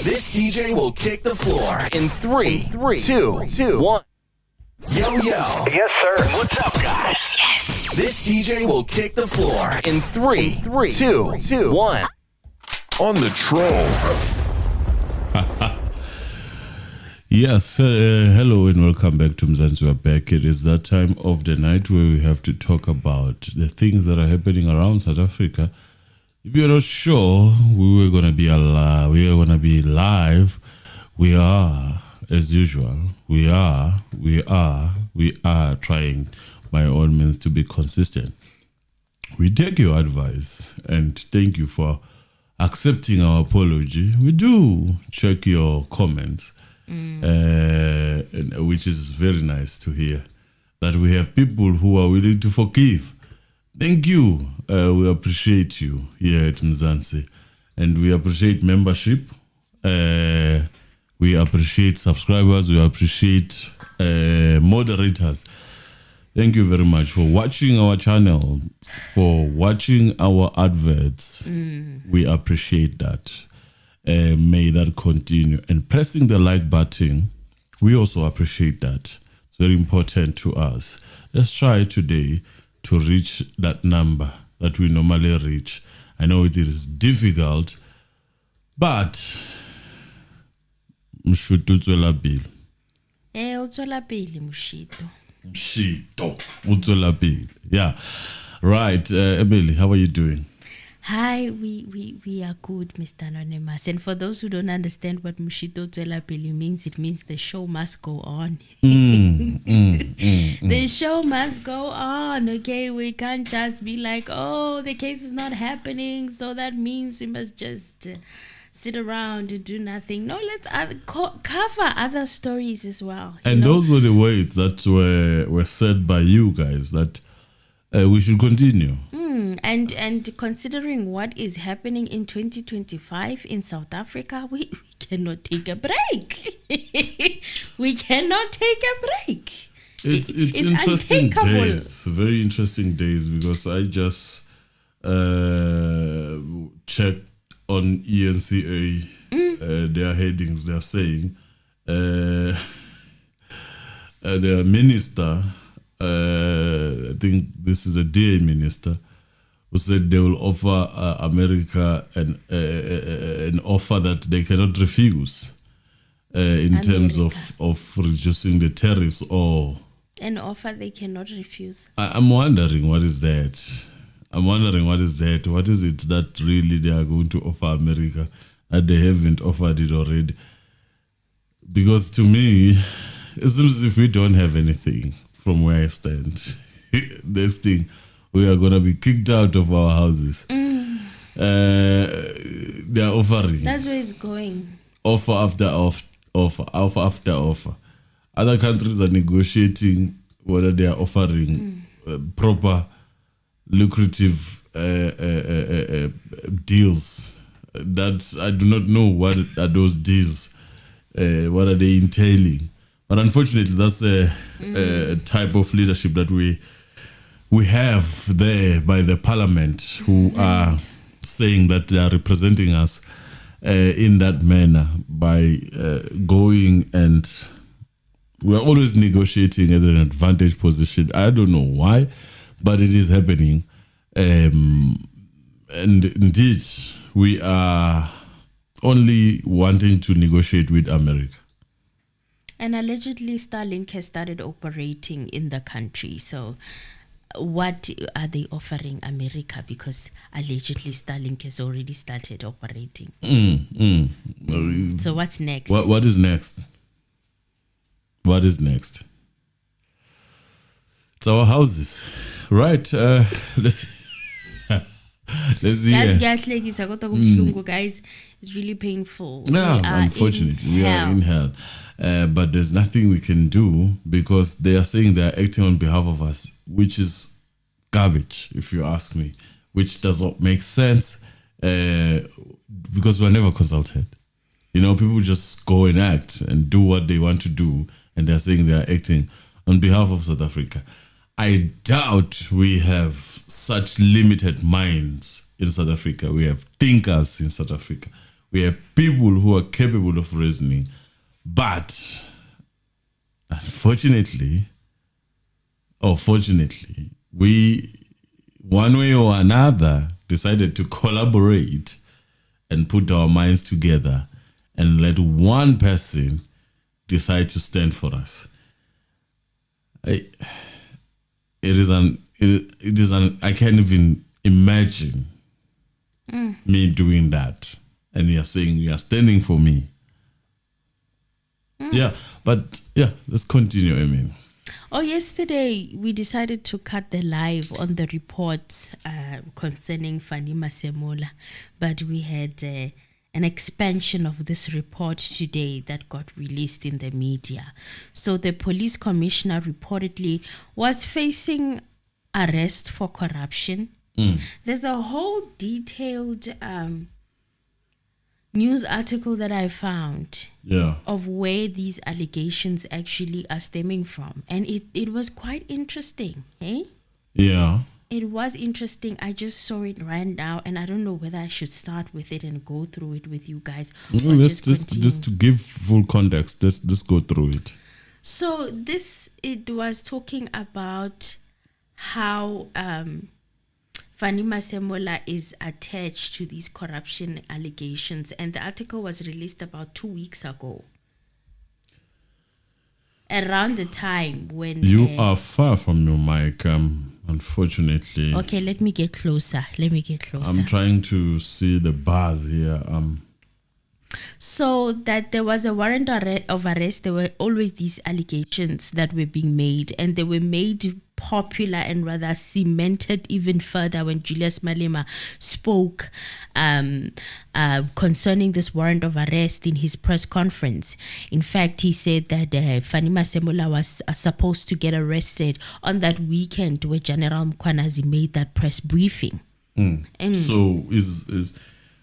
This DJ will kick the floor in 3, 2, 1. Yo. Yes, sir. What's up, guys? Yes. This DJ will kick the floor in 3, 2, 1. On the troll. Yes, hello and welcome back to Mzansi. We're back. It is that time of the night where we have to talk about the things that are happening around South Africa. If you're not sure, we were gonna be live. We are, as usual. We are trying by all means to be consistent. We take your advice and thank you for accepting our apology. We do check your comments. Which is very nice to hear that we have people who are willing to forgive. Thank you. We appreciate you here at Mzansi, and we appreciate membership. We appreciate subscribers. We appreciate moderators. Thank you very much for watching our channel, for watching our adverts. We appreciate that. May that continue. And pressing the like button, we also appreciate that. It's very important to us. Let's try today to reach that number that we normally reach. I know it is difficult, but Mshuto utswela pele. Utswela pele Mshito. Mshito utswela pele. Yeah. Right. Emily, how are you doing? Hi, we are good, Mr. Anonymous. And for those who don't understand what Mshito Tswela Pele means, it means the show must go on. The show must go on, okay? We can't just be like, oh, the case is not happening, so that means we must just sit around and do nothing. No, let's cover other stories as well. And those were the words that were said by you guys, that we should continue. And considering what is happening in 2025 in South Africa, we cannot take a break. We cannot take a break. It's interesting days, very interesting days, because I just checked on ENCA their headings. They're saying their minister, I think this is a DA minister, who said they will offer America an offer that they cannot refuse in terms of reducing the tariffs, or an offer they cannot refuse. I'm wondering what is that. What is it that really they are going to offer America that they haven't offered it already? Because to me, it seems as if we don't have anything from where I stand. This thing, we are going to be kicked out of our houses. They are offering. That's where it's going. Offer after offer. Other countries are negotiating whether they are offering proper, lucrative deals. That I do not know what are those deals. What are they entailing? But unfortunately, that's a type of leadership that we have there by the parliament, who are saying that they are representing us in that manner by going, and we're always negotiating at an advantage position. I don't know why, but it is happening. And indeed, we are only wanting to negotiate with America. And allegedly, Starlink has started operating in the country. So what are they offering America? Because allegedly, Starlink has already started operating. So what's next? What is next? What is next? It's our houses. Right. Let's see. Guys, it's really painful. Yeah, unfortunately, we are in hell. But there's nothing we can do, because they are saying they are acting on behalf of us, which is garbage, if you ask me, which does not make sense, because we're never consulted. People just go and act and do what they want to do, and they're saying they are acting on behalf of South Africa. I doubt we have such limited minds in South Africa. We have thinkers in South Africa. We have people who are capable of reasoning. But unfortunately, or fortunately, we, one way or another, decided to collaborate and put our minds together and let one person decide to stand for us. I can't even imagine me doing that. And you're saying you are standing for me. Yeah, but yeah, let's continue, I mean. Oh, yesterday we decided to cut the live on the report concerning Fannie Masemola, but we had an expansion of this report today that got released in the media. So the police commissioner reportedly was facing arrest for corruption. There's a whole detailed news article that I found of where these allegations actually are stemming from. And it was quite interesting, eh? Yeah. It was interesting. I just saw it right now, and I don't know whether I should start with it and go through it with you guys. Well, let's just to give full context, let's go through it. So it was talking about how Fannie Masemola is attached to these corruption allegations, and the article was released about 2 weeks ago. Around the time when you are far from your mic, unfortunately. Okay, let me get closer. I'm trying to see the bars here. So that there was a warrant of arrest. There were always these allegations that were being made, and they were made popular and rather cemented even further when Julius Malema spoke concerning this warrant of arrest in his press conference. In fact, he said that Fannie Masemola was supposed to get arrested on that weekend where General Mkhwanazi made that press briefing. So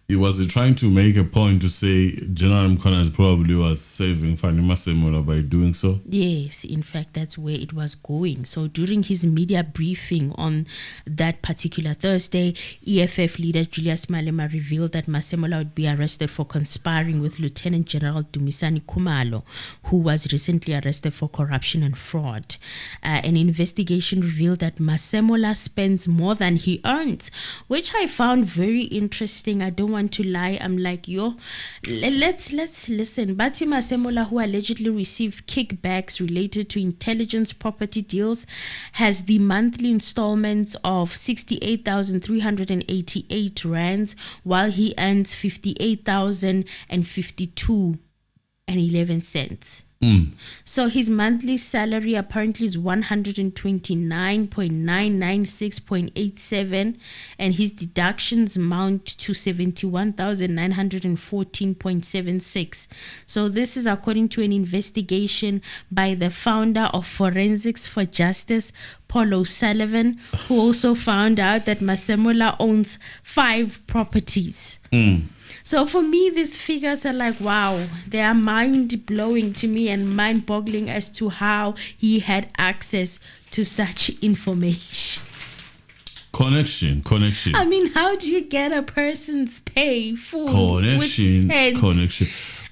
he was trying to make a point to say General Mkhwanazi probably was saving Fannie Masemola by doing so? Yes, in fact, that's where it was going. So during his media briefing on that particular Thursday, EFF leader Julius Malema revealed that Masemola would be arrested for conspiring with Lieutenant General Dumisani Khumalo, who was recently arrested for corruption and fraud. An investigation revealed that Masemola spends more than he earns, which I found very interesting. I don't want to lie. I'm like, let's listen. Bati Masemola, who allegedly received kickbacks related to intelligence property deals, has the monthly installments of 68,388 rands, while he earns 58,052.11 cents. So his monthly salary apparently is 129.996.87, and his deductions amount to 71,914.76. So this is according to an investigation by the founder of Forensics for Justice, Paul O'Sullivan, who also found out that Masemola owns 5 properties. So for me, these figures are like, wow, they are mind-blowing to me and mind-boggling as to how he had access to such information. Connection. I mean, how do you get a person's pay full Connection.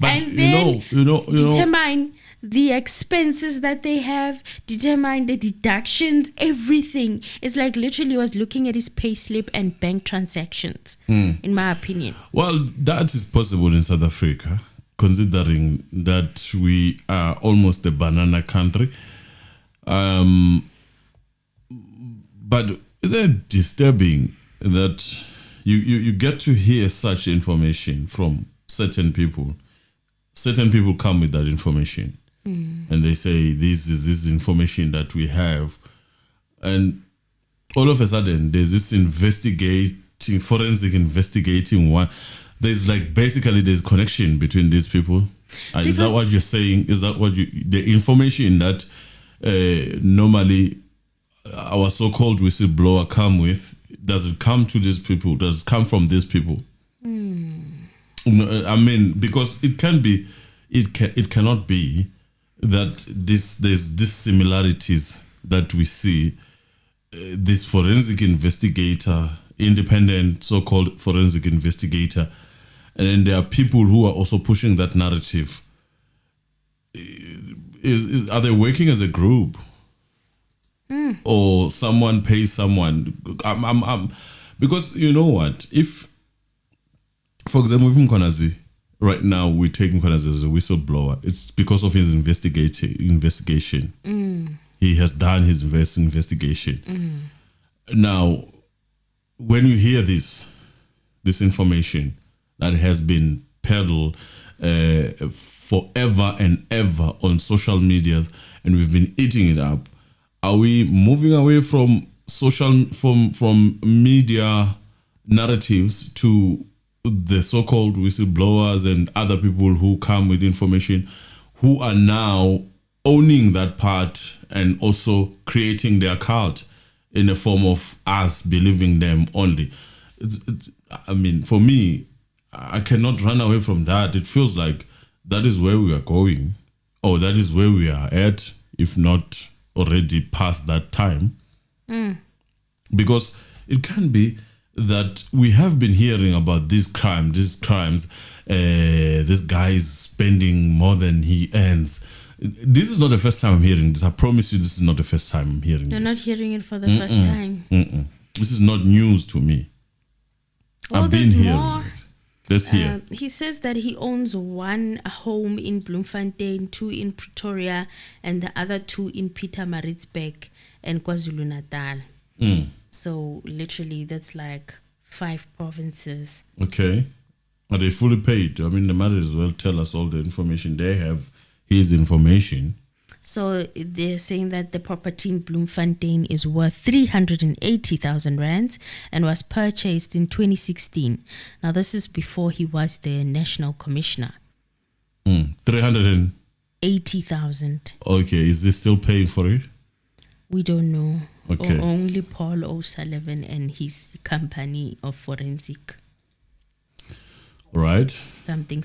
But and then you know, determine the expenses that they have, determine the deductions, everything. It's like literally was looking at his pay slip and bank transactions, in my opinion. Well, that is possible in South Africa, considering that we are almost a banana country. But is it disturbing that you get to hear such information from certain people? Certain people come with that information. And they say, this is information that we have. And all of a sudden, there's this forensic investigating one. There's there's connection between these people. Is that what you're saying? Is that what the information that normally our so-called whistleblower come with, does it come to these people? Does it come from these people? I mean, because it cannot be that there's these similarities that we see. This forensic investigator, independent so-called forensic investigator, and then there are people who are also pushing that narrative. Are they working as a group, or someone pays someone? Because you know what? If, for example, if Mkonazi, right now we take Mkonazi as a whistleblower, it's because of his investigation. He has done his investigation. Now, when you hear this information that has been peddled forever and ever on social media, and we've been eating it up, are we moving away from from media narratives to the so-called whistleblowers and other people who come with information, who are now owning that part and also creating their cult in a form of us believing them only? I mean, for me, I cannot run away from that. It feels like that is where we are going, or that is where we are at, if not already past that time. Because it can be that we have been hearing about these crimes, this guy is spending more than he earns. This is not the first time I'm hearing this. I promise you, this is not the first time I'm hearing You're this. not hearing it for the first time. This is not news to me. I've been there's hearing more. it. Let's hear. He says that he owns one home in Bloemfontein, 2 in Pretoria, and the other 2 in Pietermaritzburg and KwaZulu-Natal. So literally, that's like 5 provinces. Okay. Are they fully paid? I mean, they might as well tell us all the information. They have his information. So they're saying that the property in Bloemfontein is worth 380,000 rands and was purchased in 2016. Now, this is before he was the national commissioner. 380,000. Okay, is he still paying for it? We don't know. Okay. Or only Paul O'Sullivan and his company of forensic. Right. Something.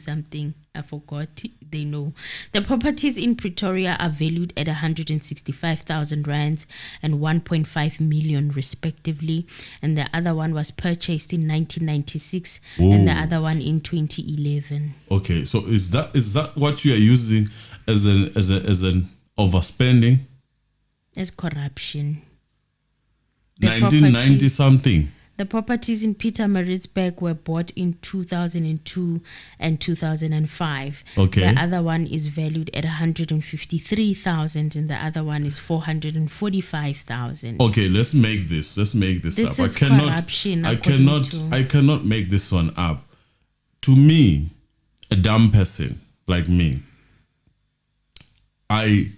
I forgot. They know. The properties in Pretoria are valued at 165,000 rands and 1.5 million respectively. And the other one was purchased in 1996 and the other one in 2011. Okay, so is that what you are using as an overspending? As corruption. 1990 something. The properties in Pietermaritzburg were bought in 2002 and 2005. Okay. The other one is valued at 153,000 and the other one is 445,000. Okay, let's make this up. This is corruption. I cannot make this one up. To me, a dumb person like me, I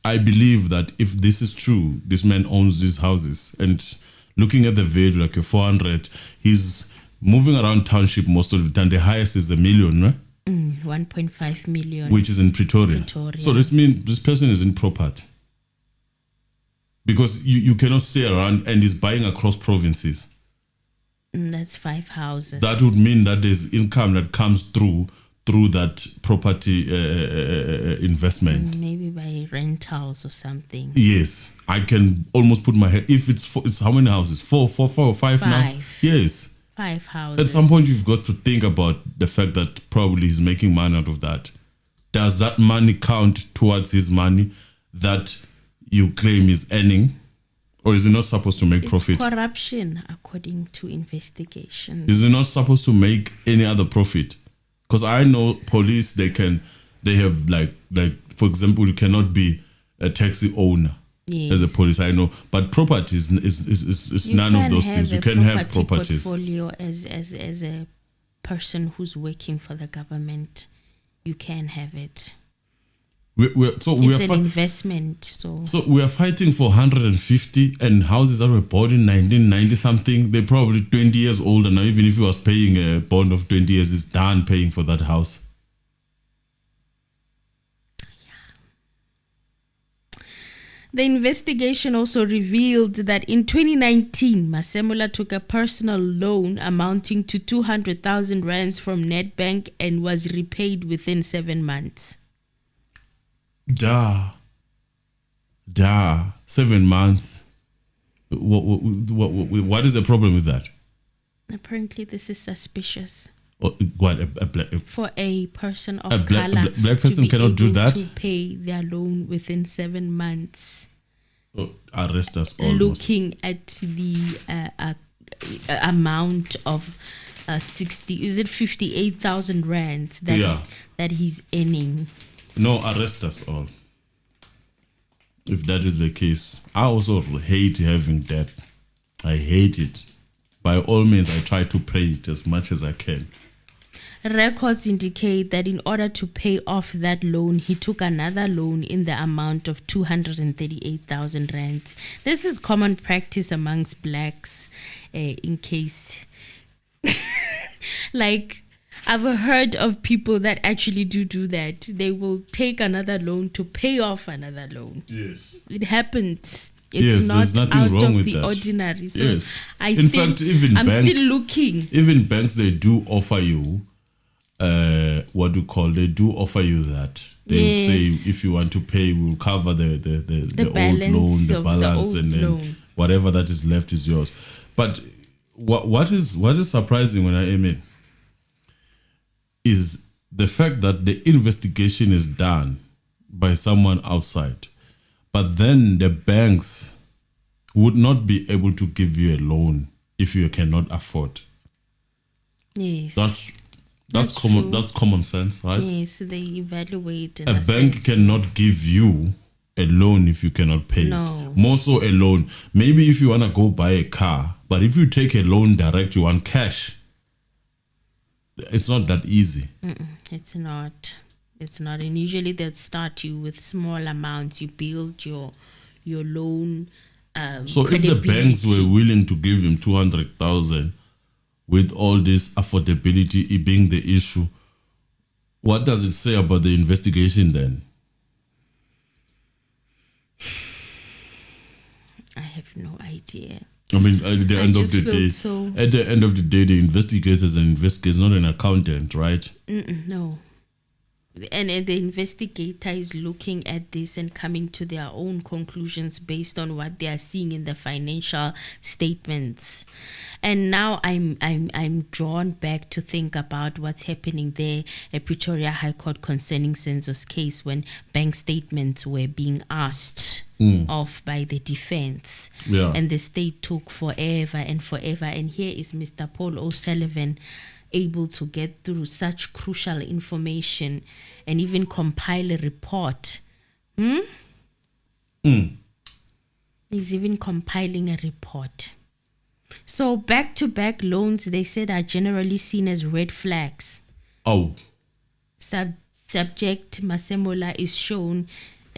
believe that if this is true, this man owns these houses, and looking at the value, like a 400, he's moving around township most of the time. The highest is 1 million, right? 1.5 million. Which is in Pretoria. So this means this person is in property. Because you cannot stay around and he's buying across provinces. That's 5 houses. That would mean that there's income that comes through that property investment. Maybe by rentals or something. Yes. I can almost put my head, if it's how many houses? 4 or 5 now? Yes. 5 houses. At some point, you've got to think about the fact that probably he's making money out of that. Does that money count towards his money that you claim he's earning? Or is he not supposed to make profit? It's corruption, according to investigations. Is he not supposed to make any other profit? Because I know police, they have like for example, you cannot be a taxi owner. Yes. As a police, I know, but properties is none of those things. You can have properties. Portfolio as a person who's working for the government, you can have it. It's an investment. So we are fighting for 150 and houses that were bought in 1990 something. They're probably 20 years older now. Even if you was paying a bond of 20 years, it's done paying for that house. The investigation also revealed that in 2019, Masemola took a personal loan amounting to 200,000 rands from Nedbank and was repaid within 7 months. 7 months. What is the problem with that? Apparently, this is suspicious. What a black For a person of A black- color, a black person to be cannot do able that? to pay their loan within 7 months. arrest us almost. Looking at the amount of 58,000 rands that he's earning. No, arrest us all. If that is the case, I also hate having debt. I hate it. By all means, I try to pay it as much as I can. Records indicate that in order to pay off that loan, he took another loan in the amount of 238,000 rands. This is common practice amongst blacks, in case. Like, I've heard of people that actually do that. They will take another loan to pay off another loan. Yes. It happens. Yes, It's not there's nothing out wrong of with the that. ordinary. So Yes. I'm Fact, even I'm banks, still looking. Even banks, they do offer you, they do offer you that. They would say, Yes. if you want to pay, we'll cover the old balance loan, the of the balance, old and then loan. whatever that is left is yours. But what is surprising when I am in is the fact that the investigation is done by someone outside, but then the banks would not be able to give you a loan if you cannot afford. Yes. That's That's common. true. That's common sense, right? Yes, they evaluate and A bank assess. cannot give you a loan if you cannot pay. No. It. More so a loan. Maybe if you want to go buy a car, but if you take a loan direct, you want cash. It's not that easy. It's not. It's not. And usually they'll start you with small amounts. You build your loan. So if the banks were willing to give him 200,000 with all this affordability being the issue, what does it say about the investigation then? I have no idea. I mean, at the end of just the felt day, so- at the end of the day, the investigator is an investigator, not an accountant, right? No. And the investigator is looking at this and coming to their own conclusions based on what they are seeing in the financial statements. And now I'm drawn back to think about what's happening there at Pretoria High Court concerning Senzo's case when bank statements were being asked of by the defense. Yeah. And the state took forever and forever. And here is Mr. Paul O'Sullivan able to get through such crucial information and even compile a report. He's even compiling a report. So back-to-back loans, they said, are generally seen as red flags. Oh, Subject Masemola is shown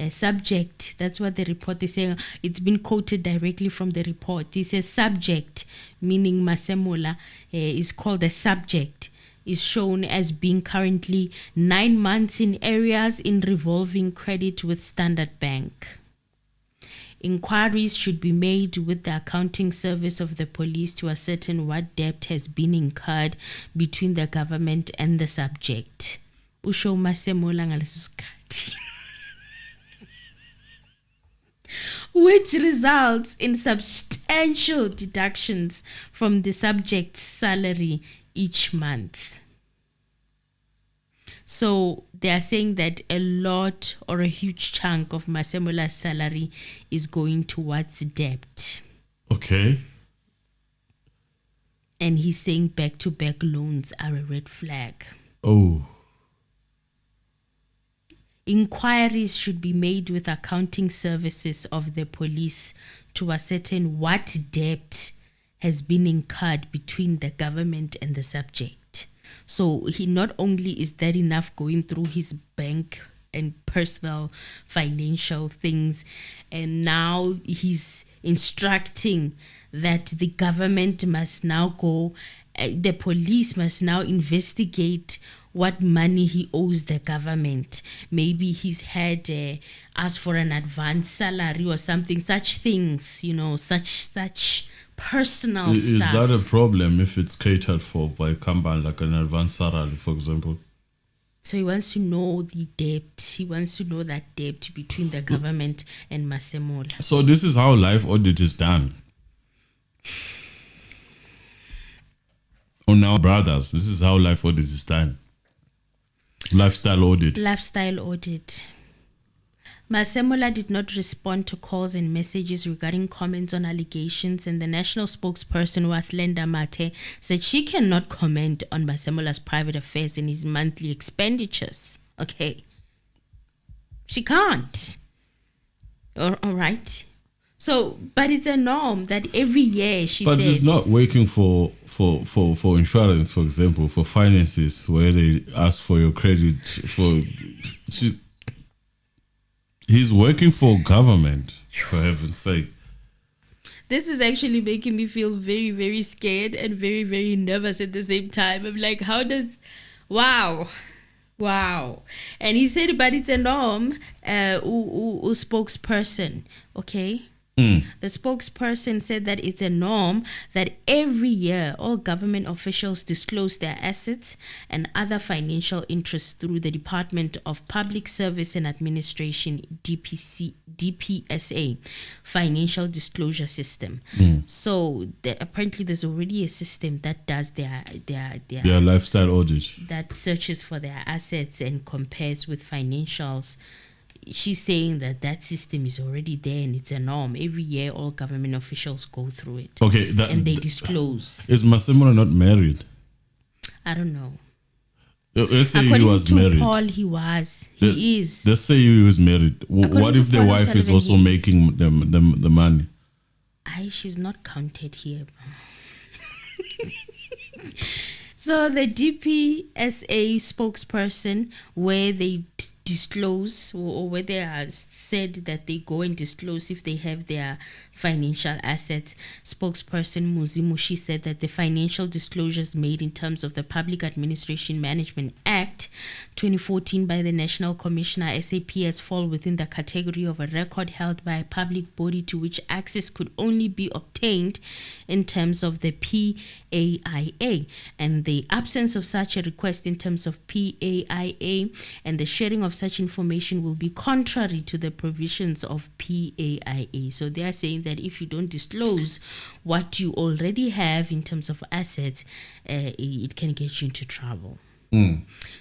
subject. That's what the report is saying. It's been quoted directly from the report. It says subject, meaning Masemola, is called a subject, is shown as being currently 9 months in areas in revolving credit with Standard Bank. Inquiries should be made with the accounting service of the police to ascertain what debt has been incurred between the government and the subject. Usho Masemola ngaleso sikhathi. Which results in substantial deductions from the subject's salary each month. So they are saying that a lot or a huge chunk of Masemola's salary is going towards debt. okay. And he's saying back-to-back loans are a red flag. Oh, Inquiries should be made with accounting services of the police to ascertain what debt has been incurred between the government and the subject. So he not only is that enough going through his bank and personal financial things, and now he's instructing that the government must now go, the police must now investigate what money he owes the government. Maybe he's had asked for an advance salary or something, such things, such personal is stuff. that a problem if it's catered for by a company like an advance salary, for example? So he wants to know the debt. He wants to know that debt between the government and Masemola. So this is how life audit is done. on our brothers. This is how life audit is done. Lifestyle audit. Lifestyle audit. Masemola did not respond to calls and messages regarding comments on allegations, and the national spokesperson Wathlenda Mate said she cannot comment on Masemola's private affairs and his monthly expenditures. Okay. She can't. All right. So, but it's a norm that every year she but says... But it's not working for insurance, for example, for finances, where they ask for your credit. He's working for government, for heaven's sake. This is actually making me feel very, very scared and very, very nervous at the same time. I'm like, how does... Wow. And he said, but it's a norm, spokesperson, okay? The spokesperson said that it's a norm that every year all government officials disclose their assets and other financial interests through the Department of Public Service and Administration, DPSA, financial disclosure system. So apparently there's already a system that does their lifestyle audit, that searches for their assets and compares with financials. She's saying that system is already there and it's a norm. Every year, all government officials go through it. Okay, and they disclose. Is Masemola not married? I don't know. Let's say According he was to married. Paul, he was. He is. Let's say he was married. What if the Paul wife is O'Sullivan, also making the money? She's not counted here. So the DPSA spokesperson, where they disclose, or where they are said that they go and disclose if they have their financial assets, spokesperson Muzimushi said that the financial disclosures made in terms of the Public Administration Management Act 2014 by the National Commissioner SAPS fall within the category of a record held by a public body to which access could only be obtained in terms of the PAIA, and the absence of such a request in terms of PAIA and the sharing of such information will be contrary to the provisions of PAIA. So they are saying that if you don't disclose what you already have in terms of assets, it can get you into trouble.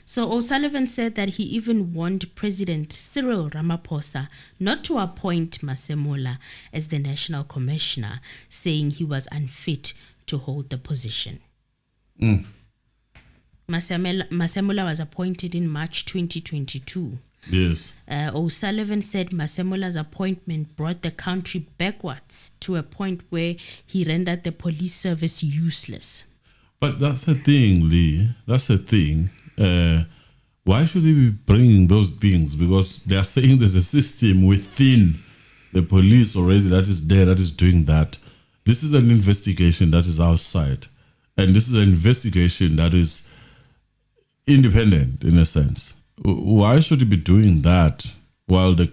So O'Sullivan said that he even warned President Cyril Ramaphosa not to appoint Masemola as the national commissioner, saying he was unfit to hold the position. Masemola was appointed in March 2022. Yes. O'Sullivan said Masemola's appointment brought the country backwards to a point where he rendered the police service useless. But that's the thing, Lee. That's the thing. Why should they be bringing those things? Because they are saying there's a system within the police already that is there, that is doing that. This is an investigation that is outside. And this is an investigation that is independent, in a sense. Why should he be doing that while the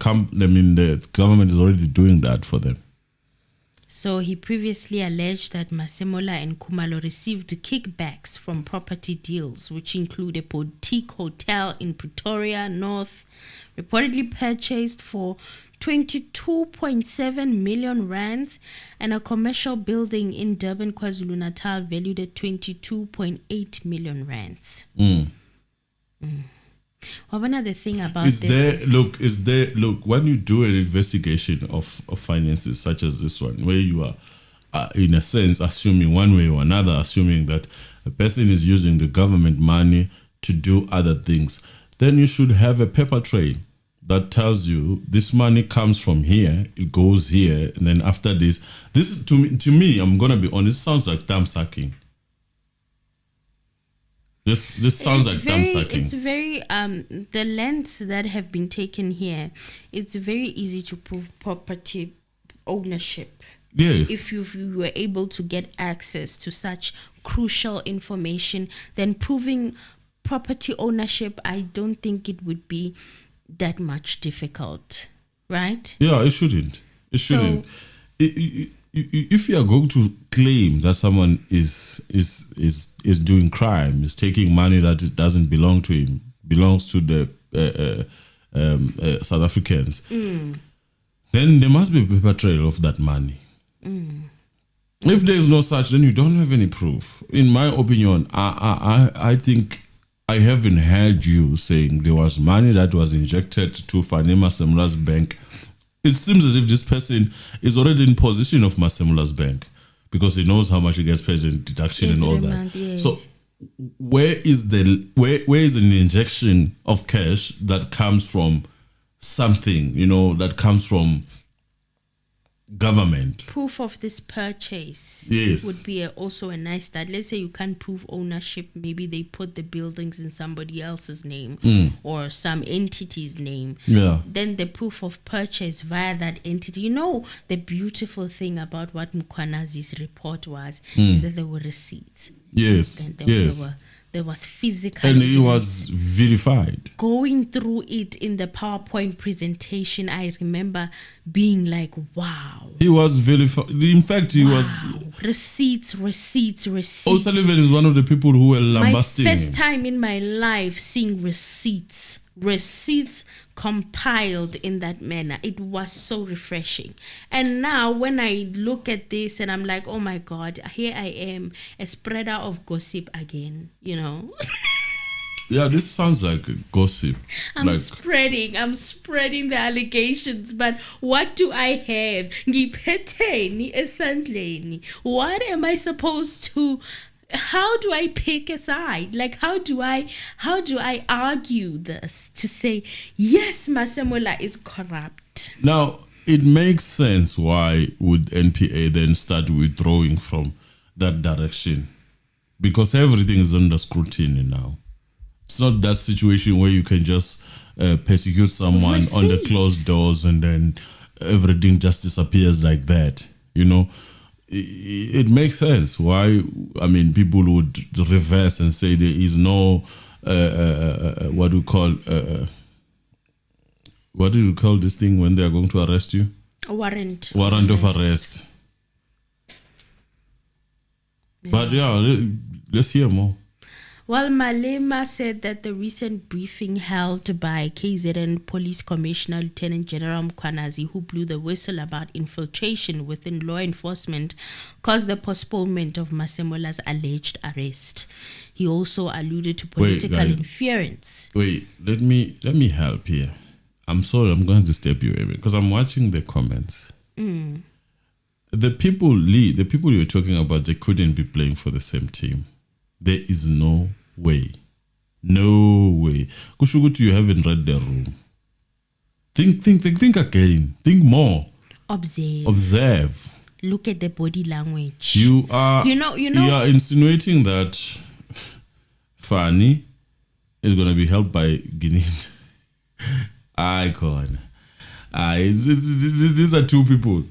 government is already doing that for them? So he previously alleged that Masemola and Khumalo received kickbacks from property deals, which include a boutique hotel in Pretoria North, reportedly purchased for 22.7 million rands, and a commercial building in Durban, KwaZulu-Natal valued at 22.8 million rands. Well, another thing about when you do an investigation of finances such as this one, where you are, in a sense, assuming one way or another, assuming that a person is using the government money to do other things, then you should have a paper trail that tells you this money comes from here, it goes here, and then after this is to me, I'm gonna be honest, sounds like thumb sucking. This sounds like thumb sucking. It's very the lengths that have been taken here. It's very easy to prove property ownership. Yes. If you were able to get access to such crucial information, then proving property ownership, I don't think it would be that much difficult, right? Yeah, it shouldn't. It shouldn't. If you are going to claim that someone is doing crime, is taking money that it doesn't belong to him, belongs to the South Africans, then there must be a paper trail of that money. If there is no such, then you don't have any proof. In my opinion, I think I haven't heard you saying there was money that was injected to Fannie Masemola's bank. It seems as if this person is already in possession of Masemola's bank because he knows how much he gets paid in deduction and all that. Month, yeah. So where is an injection of cash that comes from something, that comes from government? Proof of this purchase would be also a nice start. Let's say you can't prove ownership. Maybe they put the buildings in somebody else's name or some entity's name. Yeah. Then the proof of purchase via that entity. The beautiful thing about what Mkwanazi's report was is that there were receipts. Yes. There was physical and it was verified. Going through it in the PowerPoint presentation, I remember being like, wow. He was verified. In fact, he was... Receipts. O'Sullivan is one of the people who were lambasting my first time in my life seeing receipts compiled in that manner. It was so refreshing. And now when I look at this and I'm like, oh my God, here I am, a spreader of gossip again, Yeah, this sounds like gossip. I'm spreading the allegations, but what do I have? Ngiphetheni esandleni. What am I supposed to... How do I pick a side? Like, how do I argue this to say, yes, Masemola is corrupt? Now, it makes sense why would NPA then start withdrawing from that direction, because everything is under scrutiny now. It's not that situation where you can just persecute someone on the closed doors and then everything just disappears like that, It makes sense why, people would reverse and say there is no, what do you call this thing when they are going to arrest you? A warrant. Warrant of arrest. Yeah. But let's hear more. Well, Malema said that the recent briefing held by KZN Police Commissioner Lieutenant General Mkwanazi, who blew the whistle about infiltration within law enforcement, caused the postponement of Masemola's alleged arrest. He also alluded to political interference. Wait, let me help here. I'm sorry, I'm going to step you a bit because I'm watching the comments. The people you're talking about, they couldn't be playing for the same team. There is no way. No way. Kushugutu, you haven't read the room. Think again. Think more. Observe. Look at the body language. You are You are insinuating that Fannie is going to be helped by Guinea. Icon. These are two people.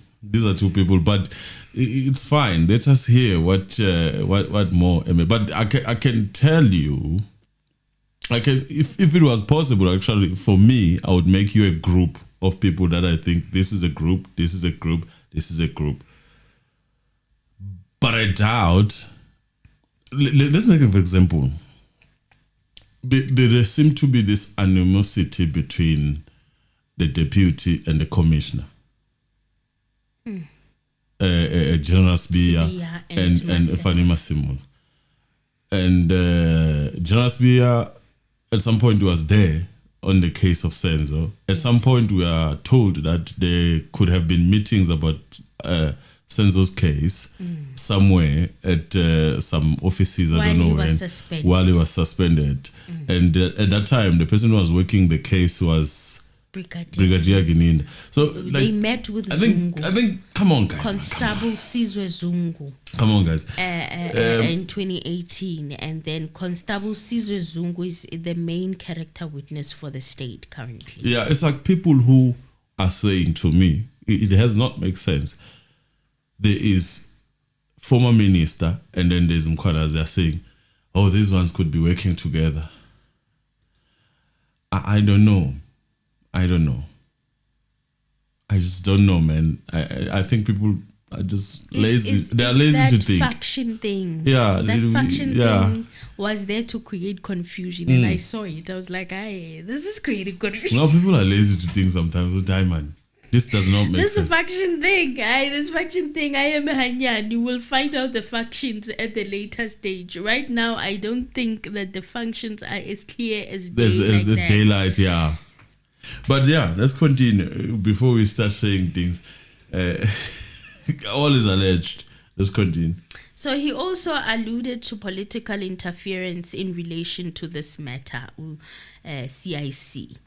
But it's fine. Let us hear what more. But I can tell you, if it was possible, actually, for me, I would make you a group of people that I think this is a group, this is a group, this is a group. But I doubt. Let's make an example. There seemed to be this animosity between the deputy and the commissioner. General Sbiya and Fannie Masemola. And General Sbiya at some point was there on the case of Senzo. At some point we are told that there could have been meetings about Senzo's case somewhere at some offices, I don't know when, while he was suspended. And at that time the person who was working the case was Brigadier Gininda. So they met with Zungu. I think come on guys. Constable Sizwe Zungu. Come on guys. In 2018, and then Constable Sizwe Zungu is the main character witness for the state currently. Yeah, it's like people who are saying to me, it has not made sense. There is former minister and then there's Mkwanazi. They're saying, oh, these ones could be working together. I don't know. I just don't know, man. I think people are just lazy. They are lazy to think. That faction thing. Yeah. That faction thing was there to create confusion. And I saw it. I was like, this is creating confusion. Now people are lazy to think sometimes with time, man. This does not make This sense. faction thing, I am Hanyan. You will find out the factions at the later stage. Right now, I don't think that the functions are as clear as There's the that. daylight, yeah. But yeah, let's continue before we start saying things. All is alleged. Let's continue. So he also alluded to political interference in relation to this matter, CIC.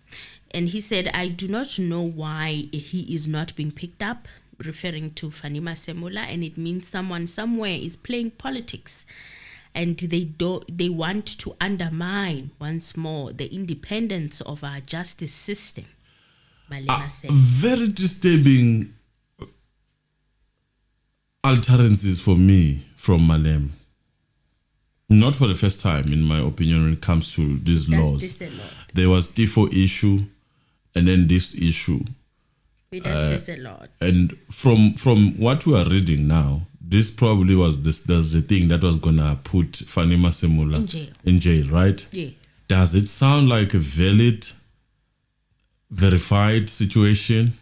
And he said, I do not know why he is not being picked up, referring to Fannie Masemola, and it means someone somewhere is playing politics. And they want to undermine once more the independence of our justice system. Malema said. Very disturbing utterances for me from Malem. Not for the first time, in my opinion, when it comes to these laws. There was Tifo issue, and then this issue. He does this a lot. And from what we are reading now, this probably was the thing that was gonna put Fannie Masemola in jail, right? Yes. Does it sound like a valid, verified situation?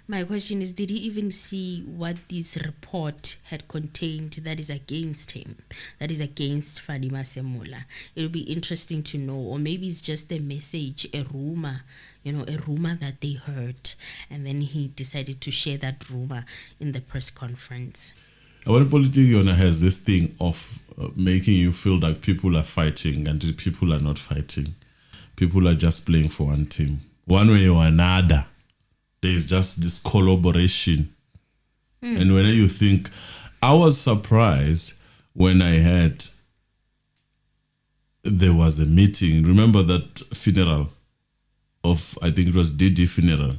My question is, did he even see what this report had contained that is against him, that is against Fannie Masemola? It would be interesting to know, or maybe it's just a message, a rumor, a rumor that they heard, and then he decided to share that rumor in the press conference. Our politician has this thing of making you feel like people are fighting and people are not fighting. People are just playing for one team. One way or another, there's just this collaboration. And when you think, I was surprised when I heard there was a meeting. Remember that funeral of, I think it was Didi funeral.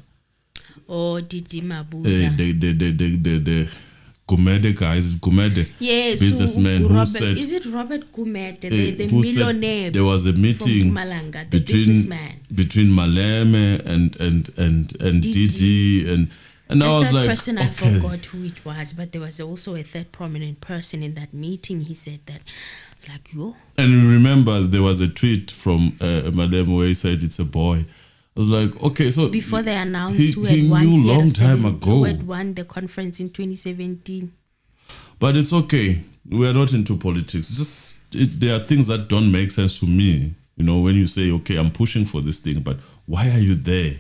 Oh, Didi Mabuza. The Gumede guys, Gumede businessman who said, is it Robert Gumede, the who millionaire? Said there was a meeting from Malanga, the businessman. between Maleme and Didi and I was like, person, okay. I forgot who it was, but there was also a third prominent person in that meeting. He said that, like, yo. And remember, there was a tweet from Maleme where he said it's a boy. I was like, okay, so before they announced who had won knew long time ago who had won the conference in 2017. But it's okay. We are not into politics. There are things that don't make sense to me. When you say, okay, I'm pushing for this thing, but why are you there?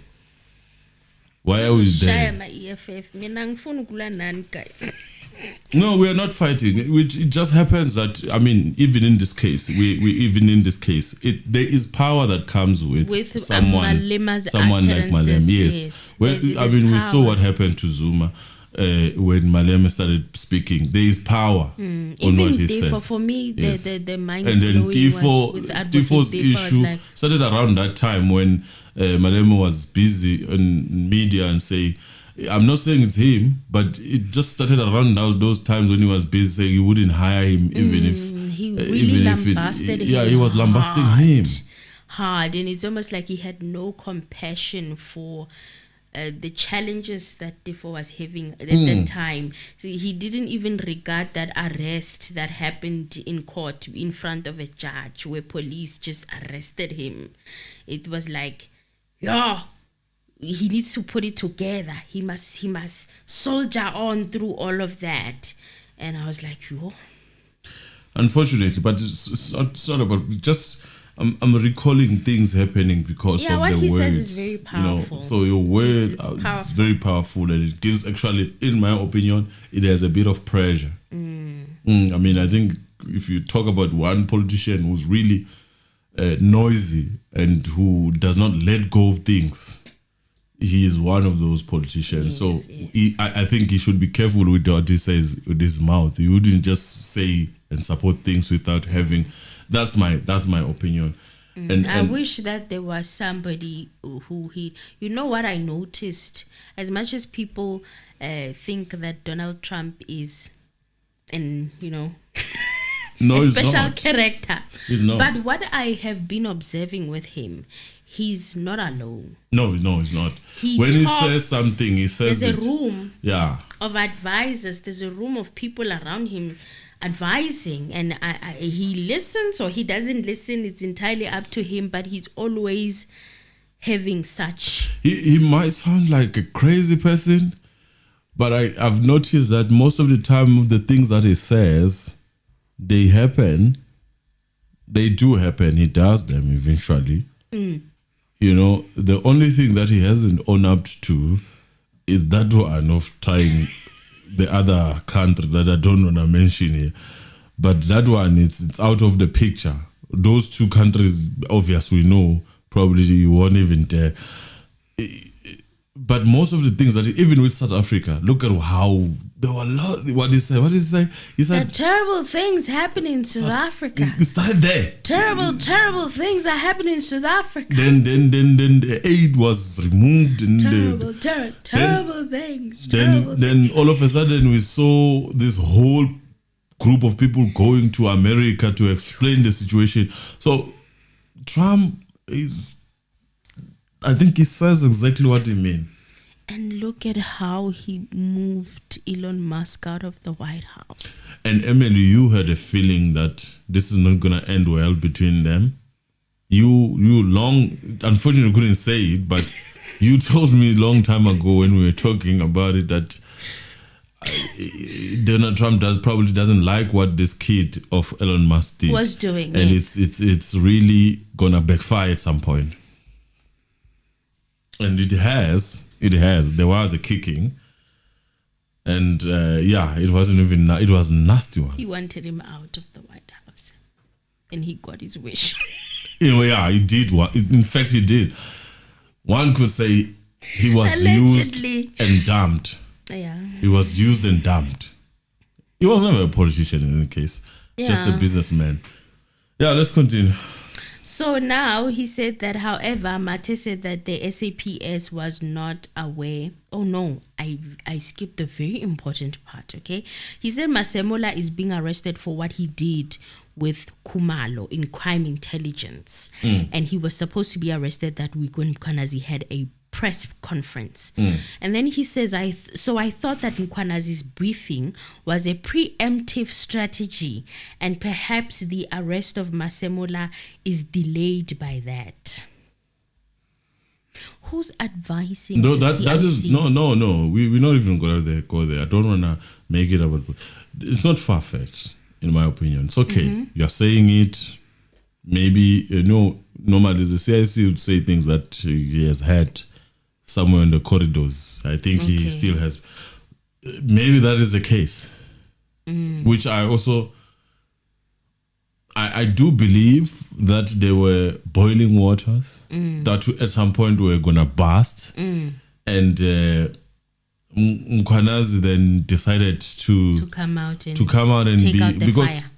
Why are we there? No, we are not fighting. It just happens that, even in this case, there is power that comes with someone like Malem. Yes. We saw what happened to Zuma when Malem started speaking. There is power on what he says. For me, yes. the mind and then Tifo's issue started around that time when Malem was busy in media and say, I'm not saying it's him, but it just started around those times when he was busy saying he wouldn't hire him even if he really lambasted him. Yeah, he was lambasting him hard, and it's almost like he had no compassion for the challenges that Tifo was having at that time. So he didn't even regard that arrest that happened in court in front of a judge where police just arrested him. It was like, he needs to put it together. He must soldier on through all of that. And I was like, yo. Unfortunately, but it's not about just. I'm recalling things happening because of the words. Yeah, what he says is very powerful. So your word is very powerful, and it gives, actually, in my opinion, it has a bit of pressure. I think if you talk about one politician who's really noisy and who does not let go of things, he is one of those politicians. I think he should be careful with what he says with his mouth. He wouldn't just say and support things without having. That's my opinion. And I wish that there was somebody who what I noticed, as much as people think that Donald Trump is a special character. He's not. But what I have been observing with him, he's not alone. No, he's not. When he says something, he says there's a room of advisors. There's a room of people around him advising, and he listens or he doesn't listen. It's entirely up to him, but he's always having such. He might sound like a crazy person, but I've noticed that most of the time of the things that he says, they happen. They do happen. He does them eventually. You know, the only thing that he hasn't owned up to is that one of trying the other country that I don't want to mention here. But that one, it's out of the picture. Those two countries, obviously, we know, probably you won't even dare. But most of the things that, even with South Africa, look at how there were a lot. What did he say? He said the terrible things happening in South Africa. It started there. Terrible things are happening in South Africa. Then the aid was removed, and terrible things. Then all of a sudden we saw this whole group of people going to America to explain the situation. So Trump is, I think he says exactly what he means. And look at how he moved Elon Musk out of the White House. And Emily, you had a feeling that this is not going to end well between them. You long, unfortunately couldn't say it, but you told me a long time ago when we were talking about it that Donald Trump probably doesn't like what this kid of Elon Musk did. Was doing, and yes. it's really gonna backfire at some point. And it has. There was a kicking, and it wasn't even. It was a nasty one. He wanted him out of the White House, and he got his wish. He did. In fact, he did. One could say he was Allegedly. used and dumped. Yeah. He was used and dumped. He was never a politician in any case. Just a Yeah. businessman. Yeah, let's continue. So now he said that, however, Mate said that the SAPS was not aware. Oh no, I skipped the very important part, okay? He said Masemola is being arrested for what he did with Khumalo in crime intelligence. And he was supposed to be arrested that week when Mkwanazi had a press conference. And then he says, I thought that Mkwanazi's briefing was a preemptive strategy, and perhaps the arrest of Masemola is delayed by that. Who's advising No, the that is CIC? no. We're not even gonna go there. I don't wanna make it about. It's not far fetched, in my opinion. It's okay. You're saying it. Maybe normally the CIC would say things that he has had somewhere in the corridors. I think he still has. Maybe that is the case, which I also. I do believe that there were boiling waters that at some point were gonna burst, and Mkwanazi then decided to come out and take out the because fire.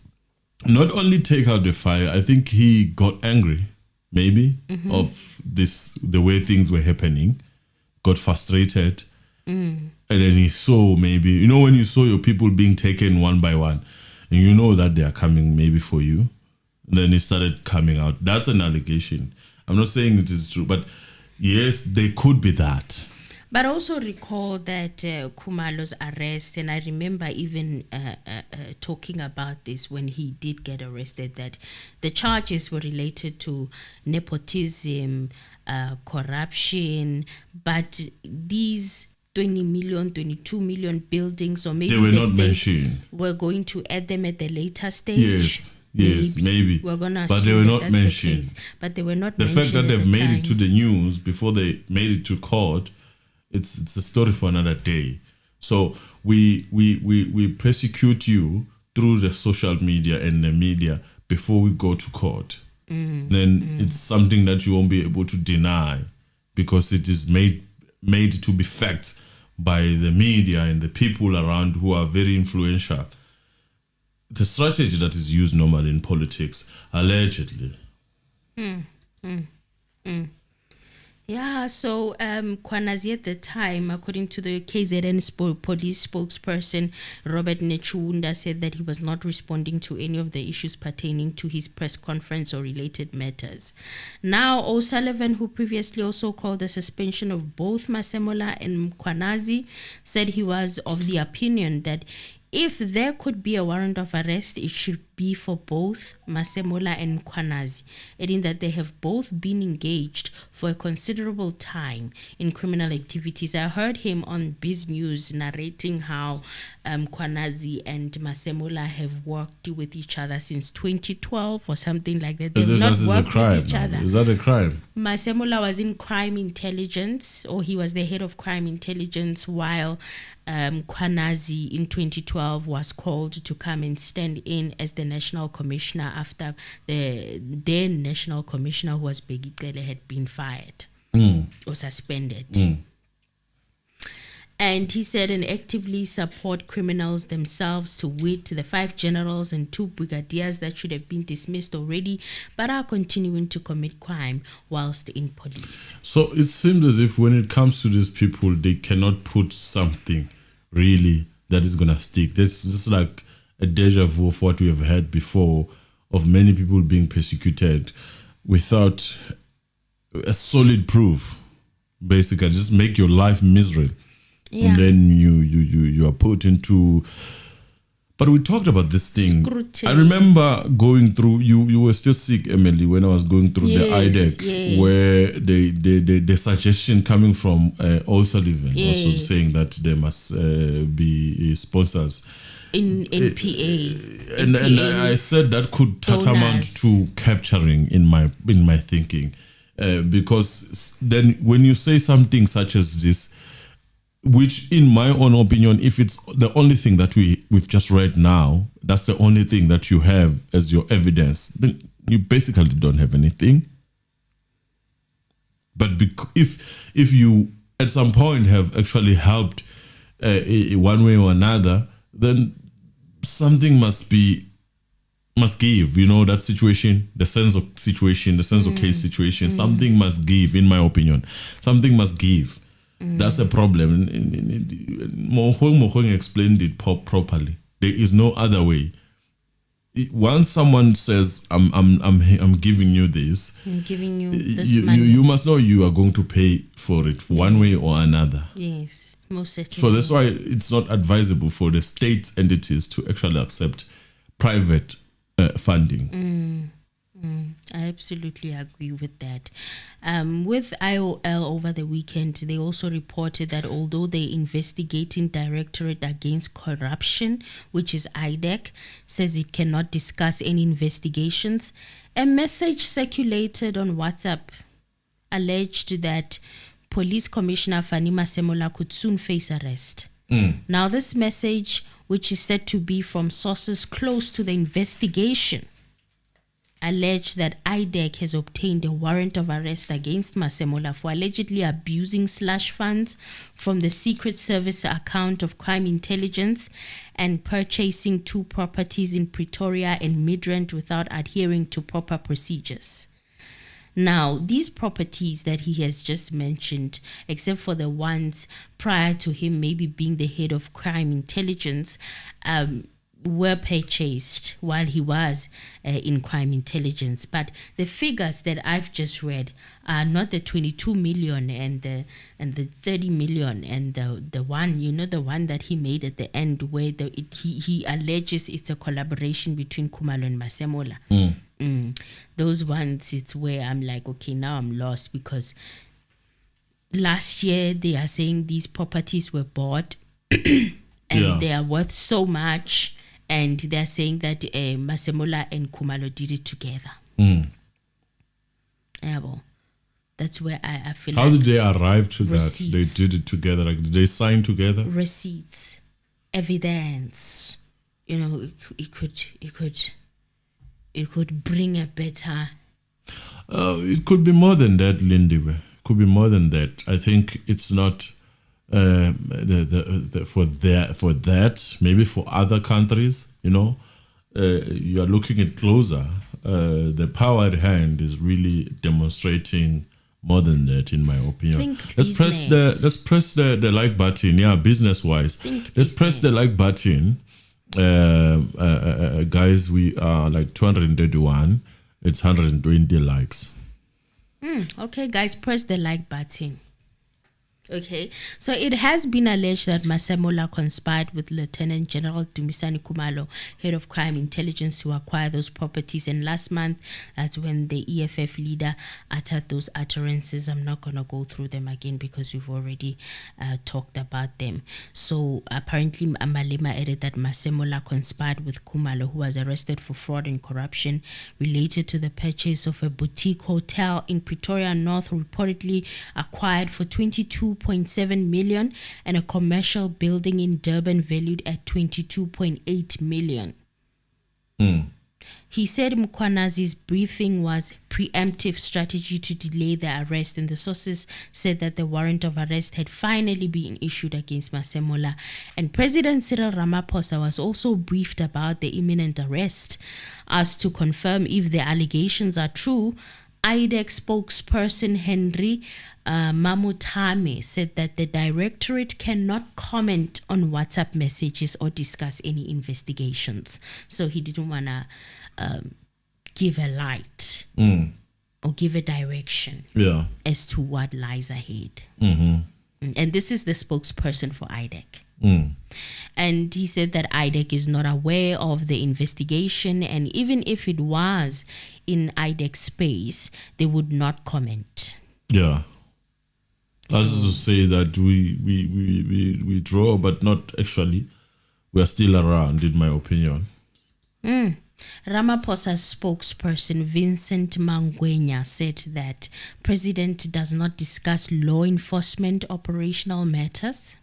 Not only take out the fire. I think he got angry, maybe of the way things were happening, got frustrated, and then he saw maybe when you saw your people being taken one by one. And you know that they are coming maybe for you. And then it started coming out. That's an allegation. I'm not saying it is true, but yes, there could be that. But also recall that Khumalo's arrest, and I remember even talking about this when he did get arrested, that the charges were related to nepotism, corruption, but these 20 million, 22 million buildings, or maybe They were the not state mentioned. We're going to add them at the later stage. Yes, maybe. We're gonna but they assume were that not that's the mentioned. case. But they were not The mentioned. fact that at they've the made time. it to the news before they made it to court, it's a story for another day. So we persecute you through the social media and the media before we go to court. Then it's something that you won't be able to deny because it is made to be fact by the media and the people around who are very influential. The strategy that is used normally in politics, allegedly. Yeah, so Mkwanazi at the time, according to the KZN police spokesperson, Robert Nechunda, said that he was not responding to any of the issues pertaining to his press conference or related matters. Now, O'Sullivan, who previously also called the suspension of both Masemola and Mkwanazi, said he was of the opinion that if there could be a warrant of arrest, it should be for both Masemola and Mkhwanazi, adding that they have both been engaged for a considerable time in criminal activities. I heard him on Biz News narrating how Mkhwanazi and Masemola have worked with each other since 2012 or something like that. They've not worked with each other. Is that a crime? Masemola was in crime intelligence, or he was the head of crime intelligence, while Mkhwanazi in 2012 was called to come and stand in as the national commissioner after the then national commissioner, who was Begicele, had been fired or suspended. And he said, and actively support criminals themselves, to wit, the 5 generals and 2 brigadiers that should have been dismissed already, but are continuing to commit crime whilst in police. So it seems as if when it comes to these people, they cannot put something really that is going to stick. That's just like a deja vu of what we have had before, of many people being persecuted without a solid proof. Basically, just make your life miserable. Yeah. And then you are put into. But we talked about this thing. Scrutiny. I remember going through. You were still sick, Emily, when I was going through the IDEC, where the suggestion coming from O'Sullivan also saying that there must be sponsors in NPA. And I said that could tantamount to capturing in my thinking, because then when you say something such as this, which in my own opinion, if it's the only thing that we've just read now, that's the only thing that you have as your evidence, then you basically don't have anything. But if you at some point have actually helped one way or another, then something must give, that situation, the sense of situation, the sense of case situation, something must give, in my opinion. Something must give. That's a problem. Mohong explained it properly. There is no other way. Once someone says, I'm giving you this, I'm giving you this money. You must know you are going to pay for it one way or another. Yes, most certainly. So that's why it's not advisable for the state entities to actually accept private funding. I absolutely agree with that. With IOL over the weekend, they also reported that although the investigating Directorate Against Corruption, which is IDEC, says it cannot discuss any investigations, a message circulated on WhatsApp alleged that Police Commissioner Fannie Masemola could soon face arrest. Now, this message, which is said to be from sources close to the investigation, alleged that IDEC has obtained a warrant of arrest against Masemola for allegedly abusing slush funds from the Secret Service account of crime intelligence and purchasing 2 properties in Pretoria and Midrand without adhering to proper procedures. Now, these properties that he has just mentioned, except for the ones prior to him maybe being the head of crime intelligence, were purchased while he was in crime intelligence. But the figures that I've just read are not the 22 million and the 30 million and the one, the one that he made at the end where he alleges it's a collaboration between Khumalo and Masemola. Those ones, it's where I'm like, okay, now I'm lost, because last year they are saying these properties were bought and they are worth so much. And they're saying that Masemola and Khumalo did it together. Yeah, well, that's where I feel. How did they arrive to receipts. that? They did it together. Like, did they sign together? Receipts, evidence. It could bring a better. It could be more than that, Lindy. It could be more than that. I think it's not. For that, maybe for other countries, you are looking at closer. The power at hand is really demonstrating more than that, in my opinion. Let's press the like button. Yeah, business wise, press the like button. Guys, we are like 231. It's 120 likes. Okay, guys, press the like button. Okay, so it has been alleged that Masemola conspired with Lieutenant General Dumisani Khumalo, head of crime intelligence, to acquire those properties. And last month, that's when the EFF leader uttered those utterances. I'm not going to go through them again because we've already talked about them. So apparently, Malema added that Masemola conspired with Khumalo, who was arrested for fraud and corruption related to the purchase of a boutique hotel in Pretoria North, reportedly acquired for 22.7 million, and a commercial building in Durban valued at 22.8 million. He said Mkwanazi's briefing was preemptive strategy to delay the arrest, and the sources said that the warrant of arrest had finally been issued against Masemola, and President Cyril Ramaphosa was also briefed about the imminent arrest. Asked to confirm if the allegations are true, IDEC spokesperson Henry Mamutame said that the directorate cannot comment on WhatsApp messages or discuss any investigations. So he didn't want to give a light or give a direction as to what lies ahead. And this is the spokesperson for IDEC. And he said that IDEC is not aware of the investigation, and even if it was in IDEC space, they would not comment. Yeah. As to say that we draw, but not actually. We are still around, in my opinion. Ramaphosa's spokesperson Vincent Mangwenya said that President does not discuss law enforcement operational matters.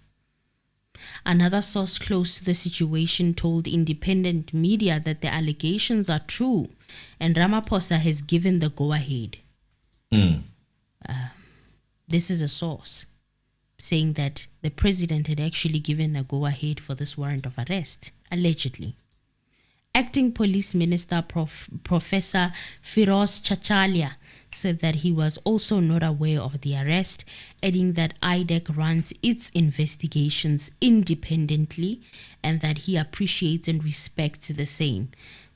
Another source close to the situation told independent media that the allegations are true and Ramaphosa has given the go-ahead. This is a source saying that the president had actually given a go-ahead for this warrant of arrest, allegedly. Acting Police Minister Professor Firoz Chachalia said that he was also not aware of the arrest, adding that IDEC runs its investigations independently and that he appreciates and respects the same.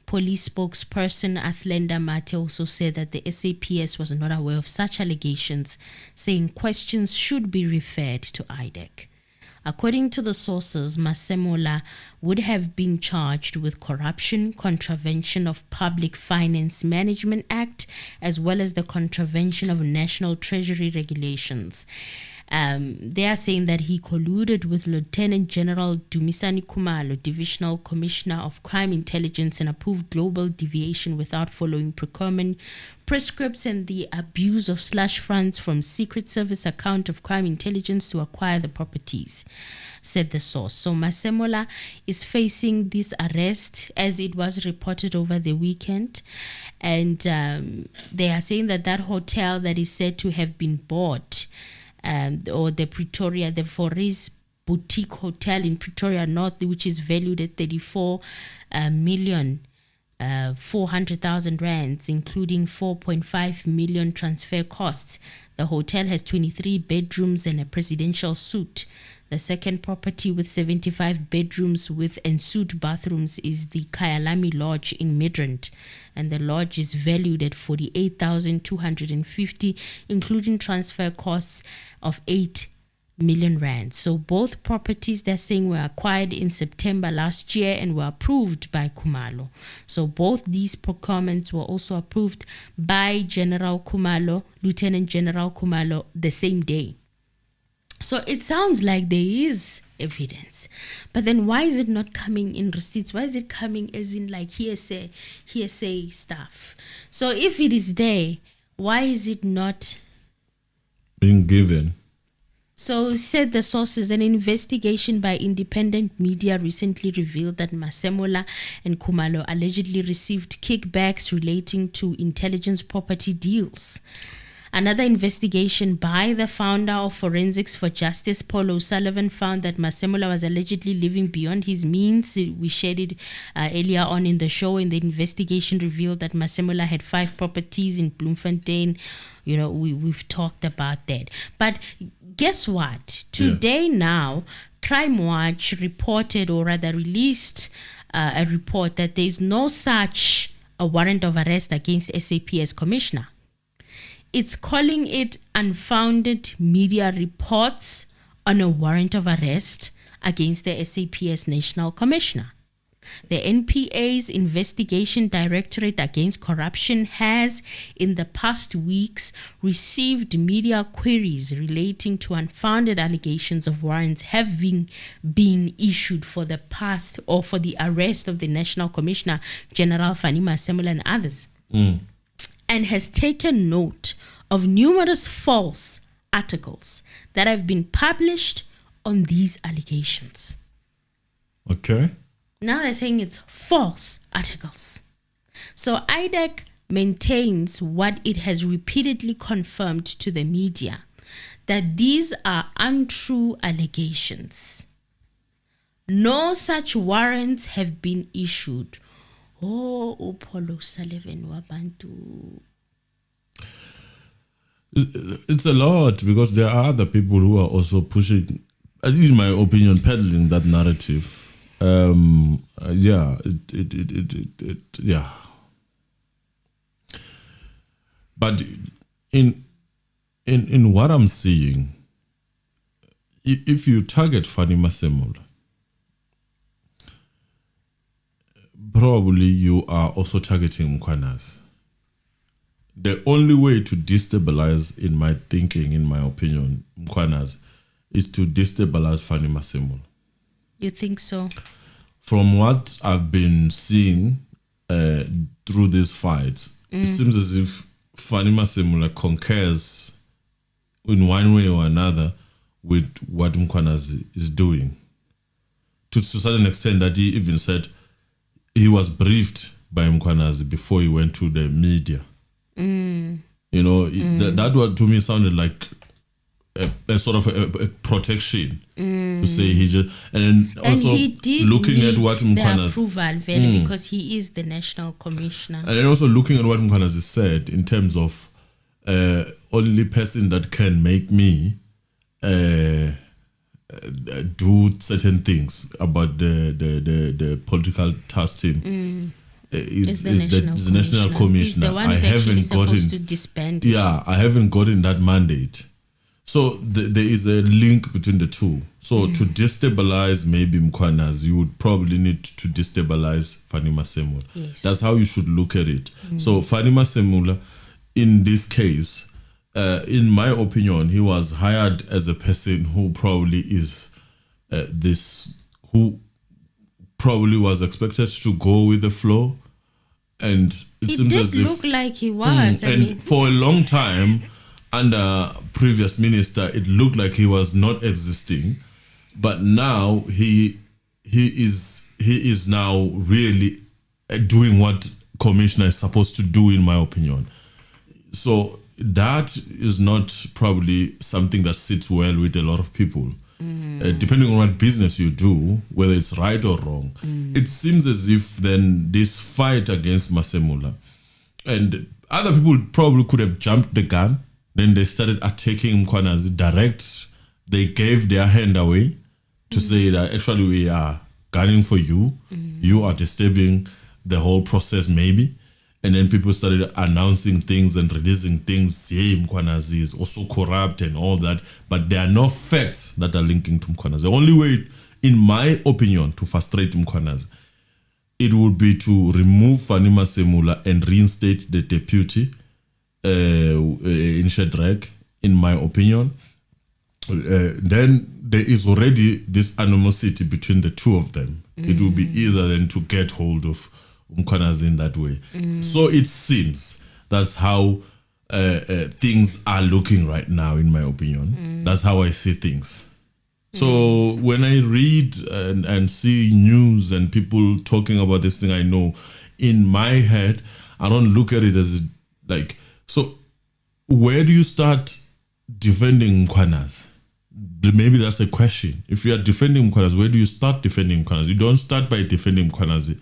Police spokesperson Athlenda Mate also said that the SAPS was not aware of such allegations, saying questions should be referred to IDEC. According to the sources, Masemola would have been charged with corruption, contravention of Public Finance Management Act, as well as the contravention of National Treasury regulations. They are saying that he colluded with Lieutenant General Dumisani Khumalo, Divisional Commissioner of Crime Intelligence, and approved global deviation without following procurement prescripts and the abuse of slush funds from Secret Service account of Crime Intelligence to acquire the properties, said the source. So Masemola is facing this arrest, as it was reported over the weekend, and they are saying that that hotel that is said to have been bought, or the Foris Boutique Hotel in Pretoria North, which is valued at 34 million 400,000 rands, including 4.5 million transfer costs. The hotel has 23 bedrooms and a presidential suite. The second property with 75 bedrooms with ensuite bathrooms is the Kyalami Lodge in Midrand, and the lodge is valued at 48,250, including transfer costs of 8 million rand. So both properties, they're saying, were acquired in September last year and were approved by Khumalo. So both these procurements were also approved by General Khumalo, Lieutenant General Khumalo, the same day. So it sounds like there is evidence, but then why is it not coming in receipts? Why is it coming as in like hearsay stuff? So if it is there, why is it not being given? So, said the sources, an investigation by independent media recently revealed that Masemola and Khumalo allegedly received kickbacks relating to intelligence property deals. Another investigation by the founder of Forensics for Justice, Paul O'Sullivan, found that Masemola was allegedly living beyond his means. We shared it earlier on in the show, and the investigation revealed that Masemola had 5 properties in Bloemfontein. You know, we've talked about that. But guess what? Today now, Crime Watch reported, or rather released a report that there is no such a warrant of arrest against SAPS commissioner. it's calling it unfounded media reports on a warrant of arrest against the SAPS National Commissioner. The NPA's Investigation Directorate Against Corruption has, in the past weeks, received media queries relating to unfounded allegations of warrants having been issued for the past or for the arrest of the National Commissioner, General Fannie Masemola and others, and has taken note of numerous false articles that have been published on these allegations. Okay. Now they're saying it's false articles. So IDEC maintains what it has repeatedly confirmed to the media, that these are untrue allegations. No such warrants have been issued. Oh, Upolo Sullivan Wabantu. It's a lot, because there are other people who are also pushing, at least in my opinion, peddling that narrative. Yeah. But in what I'm seeing, if you target Fannie Masemola, probably you are also targeting Mkhwanazi. The only way to destabilize, in my thinking, in my opinion, Mkhwanazi, is to destabilize Fannie Masemola. You think so? From what I've been seeing through these fights, it seems as if Fannie Masemola concurs in one way or another with what Mkhwanazi is doing. To a certain extent that he even said he was briefed by Mkhwanazi before he went to the media. You know, that what to me sounded like a sort of a protection to say he just, and also he did looking at what the Mkhwanazi approval very because he is the national commissioner. and then also looking at what Mkhwanazi said in terms of only person that can make me do certain things about the political task team is the national commissioner. He's the one who's actually supposed to disband it. Yeah, I haven't gotten that mandate. So there is a link between the two. So to destabilize maybe Mkhwanazi, you would probably need to destabilize Fannie Masemola. Yes. That's how you should look at it. So Fannie Masemola, in this case, in my opinion, he was hired as a person who probably is who probably was expected to go with the flow. And it He seems did as if look like he was. I and mean, for a long time, under previous minister, it looked like he was not existing, but now he is now really doing what commissioner is supposed to do, in my opinion. So that is not probably something that sits well with a lot of people. Depending on what business you do, whether it's right or wrong, it seems as if then this fight against Masemola, and other people probably could have jumped the gun. Then they started attacking Mkhwanazi direct. They gave their hand away to say that actually we are gunning for you. You are disturbing the whole process maybe. And then people started announcing things and releasing things. Yeah, Mkhwanazi is also corrupt and all that. But there are no facts that are linking to Mkhwanazi. The only way, in my opinion, to frustrate Mkhwanazi, it would be to remove Fannie Masemola and reinstate the deputy in Shadrach, in my opinion. Then there is already this animosity between the two of them. It will be easier than to get hold of Mkhwanazi in that way. So it seems that's how things are looking right now, in my opinion. That's how I see things. So when I read and see news and people talking about this thing, I know in my head, I don't look at it as like, so where do you start defending Mkhwanazi? Maybe that's a question. If you are defending Mkhwanazi, where do you start defending Mkhwanazi? You don't start by defending Mkhwanazi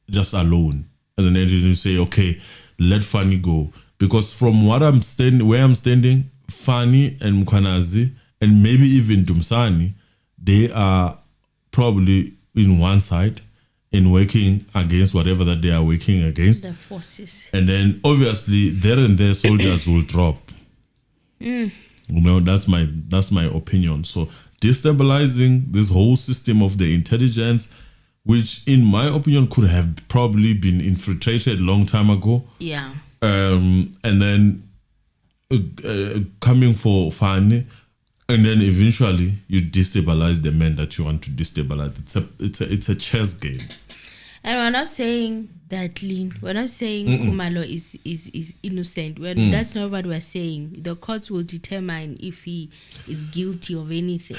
just alone. As an entity, you say, okay, let Fannie go. Because from what I'm standing, where I'm standing, Fannie and Mkhwanazi, and maybe even Dumsani, they are probably in one side, in working against whatever that they are working against. The forces. And then obviously there and there soldiers will drop. You know, that's my opinion. So destabilizing this whole system of the intelligence, which in my opinion could have probably been infiltrated a long time ago. Yeah. And then coming for Fannie, and then eventually you destabilize the men that you want to destabilize. It's a chess game. And we're not saying that we're not saying Kumalo is innocent. That's not what we're saying. The courts will determine if he is guilty of anything.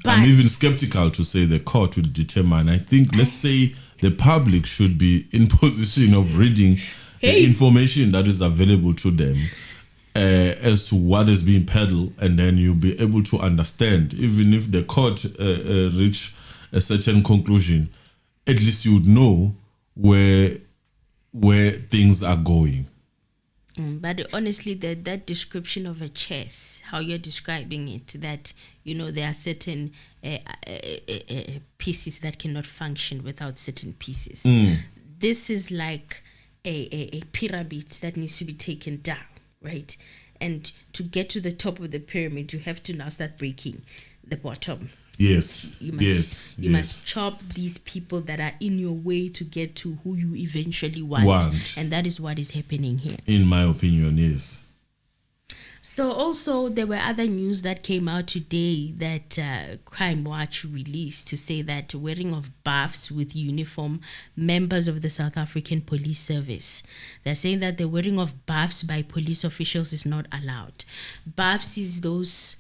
But I'm even skeptical to say the court will determine. I think, let's say, the public should be in position of reading the information that is available to them as to what is being peddled, and then you'll be able to understand. Even if the court reach a certain conclusion, at least you would know where things are going. But honestly, that description of a chess, how you're describing it, that, you know, there are certain pieces that cannot function without certain pieces. This is like a pyramid that needs to be taken down, right? And to get to the top of the pyramid, you have to now start breaking the bottom. Yes. You must chop these people that are in your way to get to who you eventually want. And that is what is happening here. In my opinion, yes. So also there were other news that came out today that Crime Watch released to say that wearing of buffs with uniform members of the South African Police Service. They're saying that the wearing of buffs by police officials is not allowed. Buffs is those...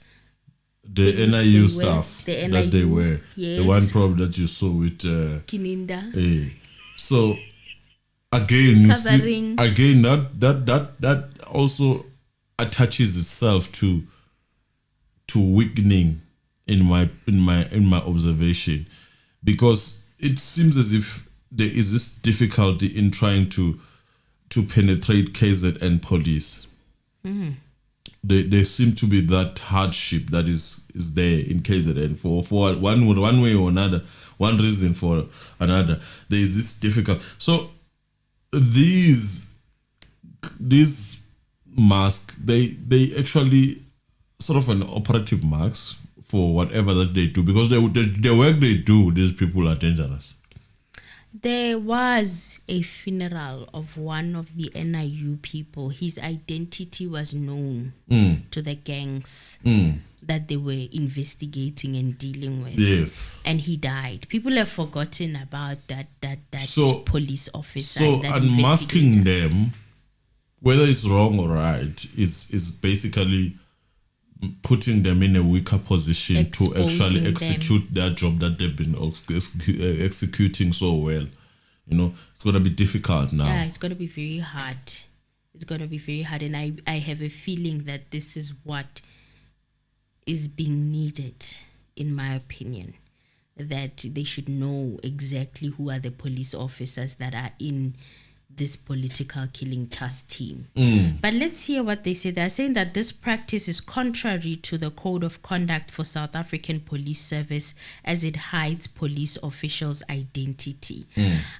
The NIU stuff the that they wear. Yes. The one problem that you saw with Kininda. So again, Covering. that also attaches itself to weakening in my observation, because it seems as if there is this difficulty in trying to penetrate KZN police. There seem to be that hardship that is there in KZN for one way or another, one reason for another. There is this difficult. So these masks, they actually sort of an operative marks for whatever that they do, because the work they do, these people are dangerous. There was a funeral of one of the NIU people. His identity was known to the gangs that they were investigating and dealing with. Yes. And he died. People have forgotten about that police officer. So that unmasking them, whether it's wrong or right, is basically putting them in a weaker position to actually execute their job that they've been executing so well. You know, it's going to be difficult now. Yeah, it's going to be very hard. It's going to be very hard. And I have a feeling that this is what is being needed, in my opinion. That they should know exactly who are the police officers that are in this political killing task team. But let's hear what they say. They're saying that this practice is contrary to the code of conduct for South African Police Service, as it hides police officials' identity.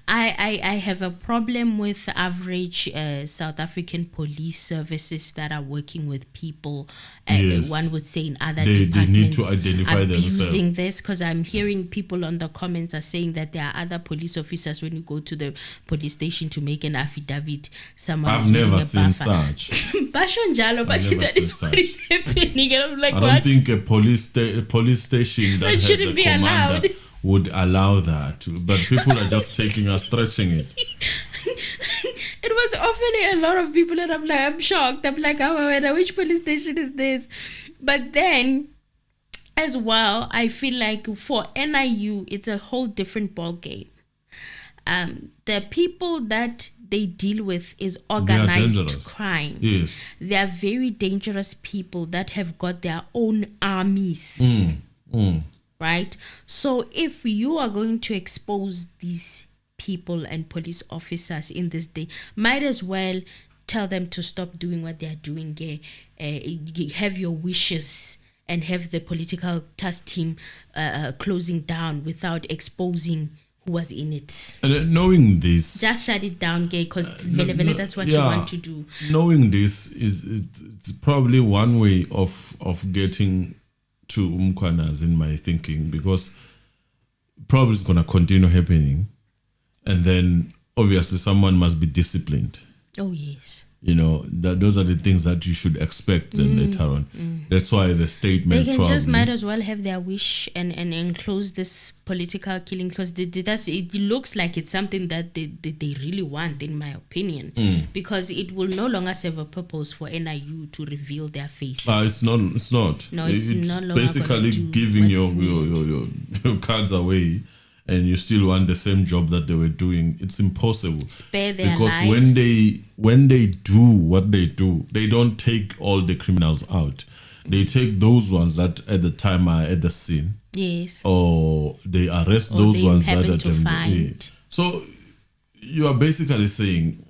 I have a problem with average South African police services that are working with people, one would say in other departments. They need to identify themselves. Using this, because I'm hearing people on the comments are saying that there are other police officers, when you go to the police station to make an affidavit, I've never seen such. Bashonjalo, but that is what is happening. And I'm like, I don't think a police station that has a commander would allow that. But people are just stretching it. It was often a lot of people, and I'm like, I'm shocked. I'm like, oh, which police station is this? But then, as well, I feel like for NIU, it's a whole different ball game. The people that they deal with is organized crime. Yes. They are very dangerous people that have got their own armies. Right? So if you are going to expose these people and police officers in this day, might as well tell them to stop doing what they are doing. Have your wishes and have the political task team closing down without exposing who was in it. And knowing this, Just shut it down, gay, because that's what you want to do. Knowing this it's probably one way of getting to Umkwanas in my thinking, because probably it's going to continue happening, and then obviously someone must be disciplined. Oh yes. Those are the things that you should expect later on. That's why the statement they can probably just might as well have their wish and close this political killing, because it looks like it's something that they really want, in my opinion, because it will no longer serve a purpose for NIU to reveal their faces. It's not. No, it's no longer basically giving your cards away, and you still want the same job that they were doing. It's impossible. Spare their because lives. when they do what they do, they don't take all the criminals out. They take those ones that at the time are at the scene. Yes. Or they arrest Or those they ones that happen are to find. So you are basically saying,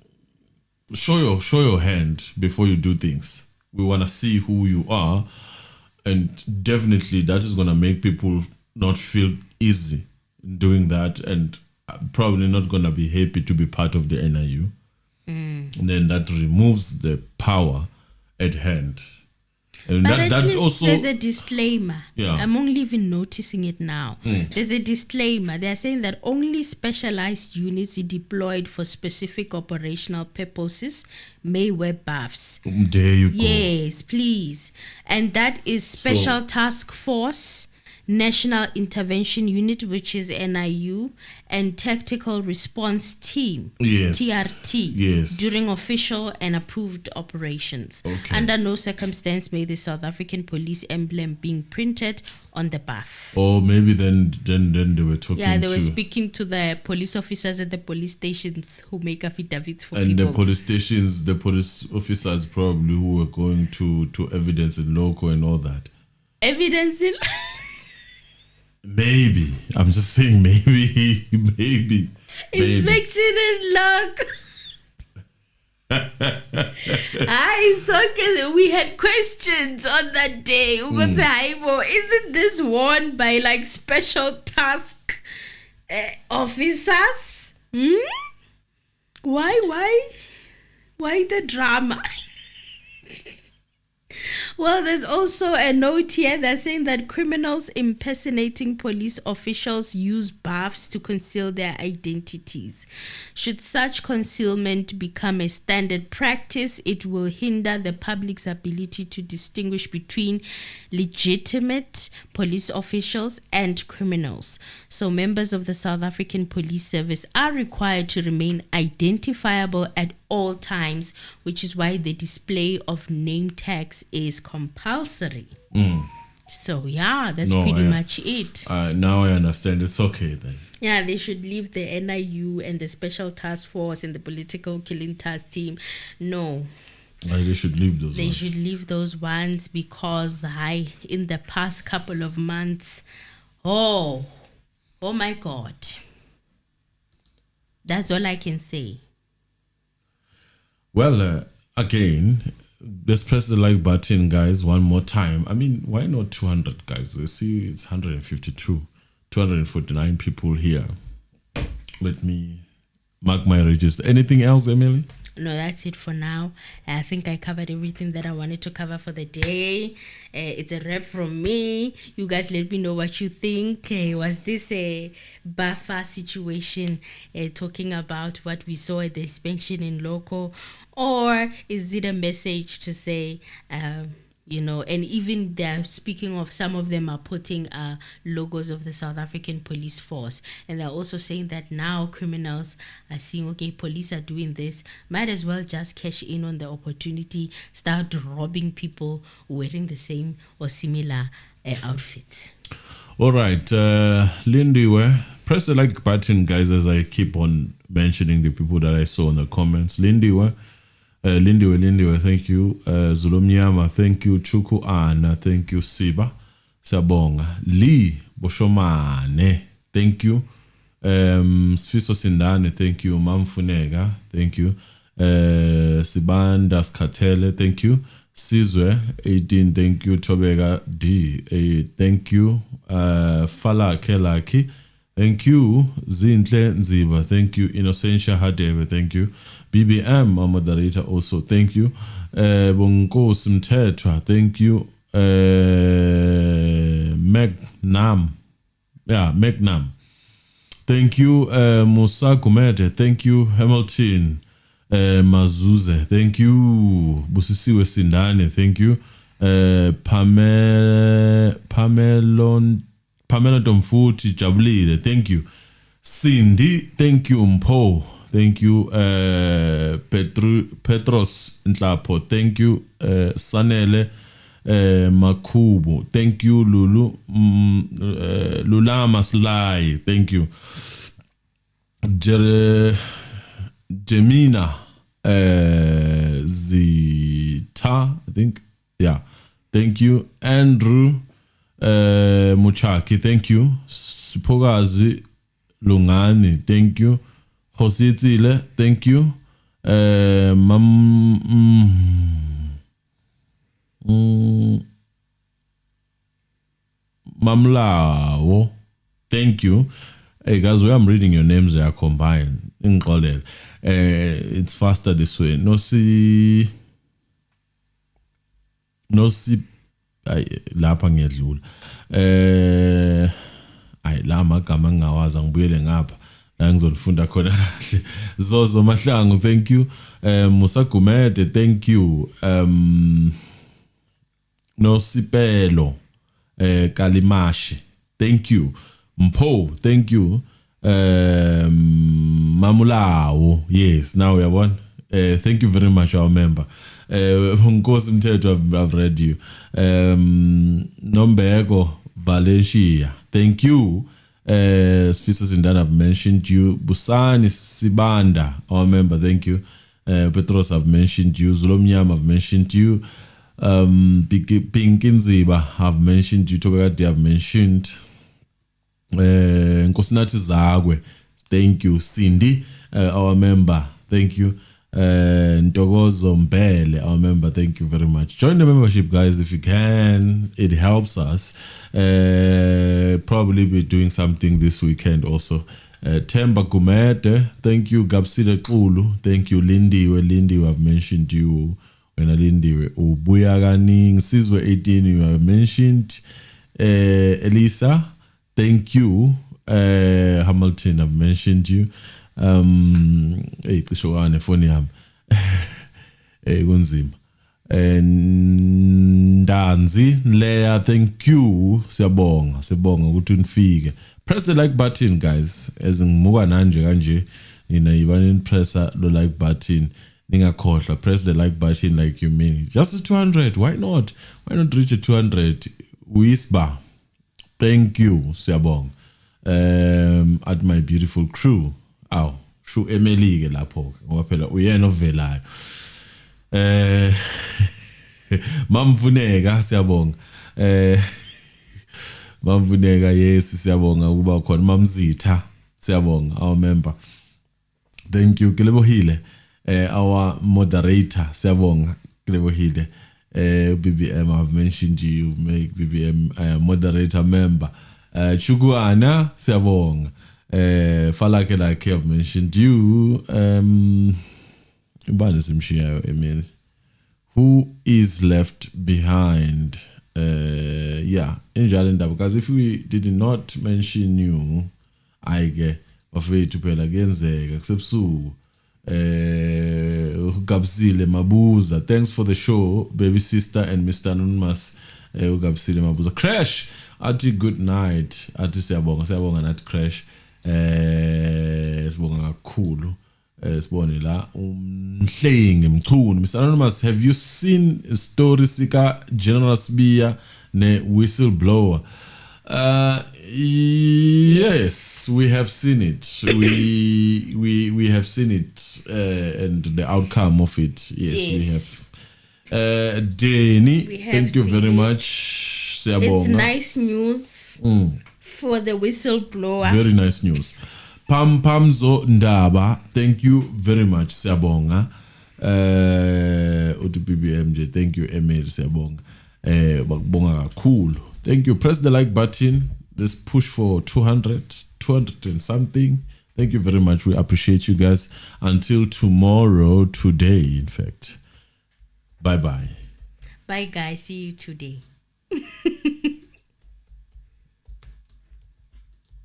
show your hand before you do things. We want to see who you are, and definitely that is going to make people not feel easy doing that, and probably not going to be happy to be part of the NIU. And then that removes the power at hand. And But at that least also there's a disclaimer. Yeah. I'm only even noticing it now. There's a disclaimer. They're saying that only specialized units deployed for specific operational purposes may wear buffs. there you go. Yes, please. And that is Special Task Force, National Intervention Unit, which is NIU, and Tactical Response Team, Yes. TRT, Yes. during official and approved operations. Okay. Under no circumstance may the South African police emblem being printed on the buff. Or maybe then they were talking Yeah, they to were speaking to the police officers at the police stations who make affidavits for and people. the police stations, the police officers probably who were going to evidence in loco and all that. Evidence in... Maybe. I'm just saying maybe. Inspection and log. We had questions on that day. Isn't this worn by like special task officers? Why the drama? Well, there's also a note here that's saying that criminals impersonating police officials use buffs to conceal their identities. Should such concealment become a standard practice, it will hinder the public's ability to distinguish between legitimate police officials and criminals. So members of the South African Police Service are required to remain identifiable at all times, which is why the display of name tags is compulsory. So yeah, that's pretty much it. Now I understand. It's okay then. Yeah, they should leave the NIU and the Special Task Force and the Political Killing Task Team. No, They should leave those they ones. should leave those ones, because in the past couple of months, oh my God. That's all I can say. Well, again, let's press the like button, guys, one more time. I mean, why not 200, guys? You see, it's 152, 249 people here. Let me mark my register. Anything else, Emily? No, that's it for now. I think I covered everything that I wanted to cover for the day. It's a wrap from me. You guys let me know what you think. Was this a buffer situation talking about what we saw at the inspection in local? Or is it a message to say, and even they're speaking of, some of them are putting logos of the South African police force. And they're also saying that now criminals are seeing, okay, police are doing this. Might as well just cash in on the opportunity, start robbing people wearing the same or similar outfits. All right. Lindy, press the like button, guys, as I keep on mentioning the people that I saw in the comments. Lindy, thank you. Zulumnyama, thank you. Chuku Anna, thank you. Siba, Sabonga. Lee Boshomane, thank you. Sfiso Sindane, thank you. Mamfunega, thank you. Sibandas Katele, thank you. Sizwe 18, thank you. Tobega D, thank you. Fala Kelaki, Thank you. Zinhle Nziba. Thank you. Innocentia Hadebe. Thank you. BBM, our moderator, also. Thank you. Bonkosi Mthethwa. Thank you. Megnam. Yeah, Megnam. Thank you. Musa Gumede. Thank you. Hamilton. Mazuze. Thank you. Busisiwe Sindane. Thank you. Pamela Domfuti Jabulile, thank you. Cindy, thank you. Mpo, thank you. Petros Nhlapo, thank you. Sanele Makubu, thank you. Lulu Lulama Sly, thank you. Jemina Zita, I think, yeah, thank you. Andrew Muchaki, thank you. Sipogazi Lungani, thank you. Hositile, thank you. Mamlao, thank you. Hey guys, I'm reading your names, they are combined. It's faster this way. No see lapha ngiyedlula la magama engawazi ngibuyele ngapha la ngizolifunda khona kahle. Zozo Mahlangu, thank you. Musa Gumede, thank you. Nosipelo Kalimashi, thank you. Mpo, thank you. Mamulao, yes, now we are one. Thank you very much, our member. Nkosi Mthethwa, I've read you. Nombeko Valencia, thank you. Sfisa Sindana, I've mentioned you. Busani Sibanda, our member, thank you. Petros, I've mentioned you. Zulomnyam, I've mentioned you. Pinkinziba, I've mentioned you. Togati, I've mentioned. Nkosinathi Zagwe, thank you. Cindy, our member, thank you. Ntokozo Mbele, our member, thank you very much. Join the membership, guys, if you can. It helps us. Probably be doing something this weekend also. Temba Gumete, thank you. Gabsile Kulu, thank you. Lindy, I've mentioned you. When Lindy, Ubuyaganing, Sizwe 18, you have mentioned. Elisa, thank you. Hamilton, I've mentioned you. Hey, Kishoane, phone yam. Hey, kunzima. Ndanzi, Leia, thank you. Siyabonga ukuthi nifike. Press the like button, guys. As ngimuka nanje kanje, ibani press the like button. Ningakhohlwa, press the like button like you mean it. Just 200, why not? Why not reach a 200? Whisper, thank you, siyabonga. At my beautiful crew. Aw, shu Emily ke lapho ngoba phela uyena ovelayo. Mamvuneka siyabonga. Mamvuneka, yes, siyabonga ukuba khona. Mamzitha siyabonga, our member. Thank you. Kilebohile, our moderator siyabonga. Kilebohile. BBM, I've mentioned you. Make BBM moderator member. Chuguana siyabonga. Falake, like I've mentioned you. Who is left behind? Yeah, in Jalenda, because if we did not mention you, I get afraid to pay against except Sue. Ugabsile Mabuza, thanks for the show, baby sister and Mr. Anonymous. Ugabsile Mabuza, Crash. Ati good night. Ati siyabonga nat Crash. Sibonga kakhulu. Sibone la umhlengi mchunu. Mr. Anonymous, have you seen a story sika General Sbiya ne Whistleblower? Yes, we have seen it. We have seen it and the outcome of it. Yes. We have. Danny, thank you very much. It's nice news for the whistleblower. Very nice news. Pamzo Ndaba, thank you very much. Siyabonga. BBMJ, thank you. Emil Siyabonga. Bakubonga kakhulu. Thank you. Press the like button. Let's push for 200. 200 and something. Thank you very much. We appreciate you guys. Until tomorrow, today, in fact. Bye-bye. Bye, guys. See you today.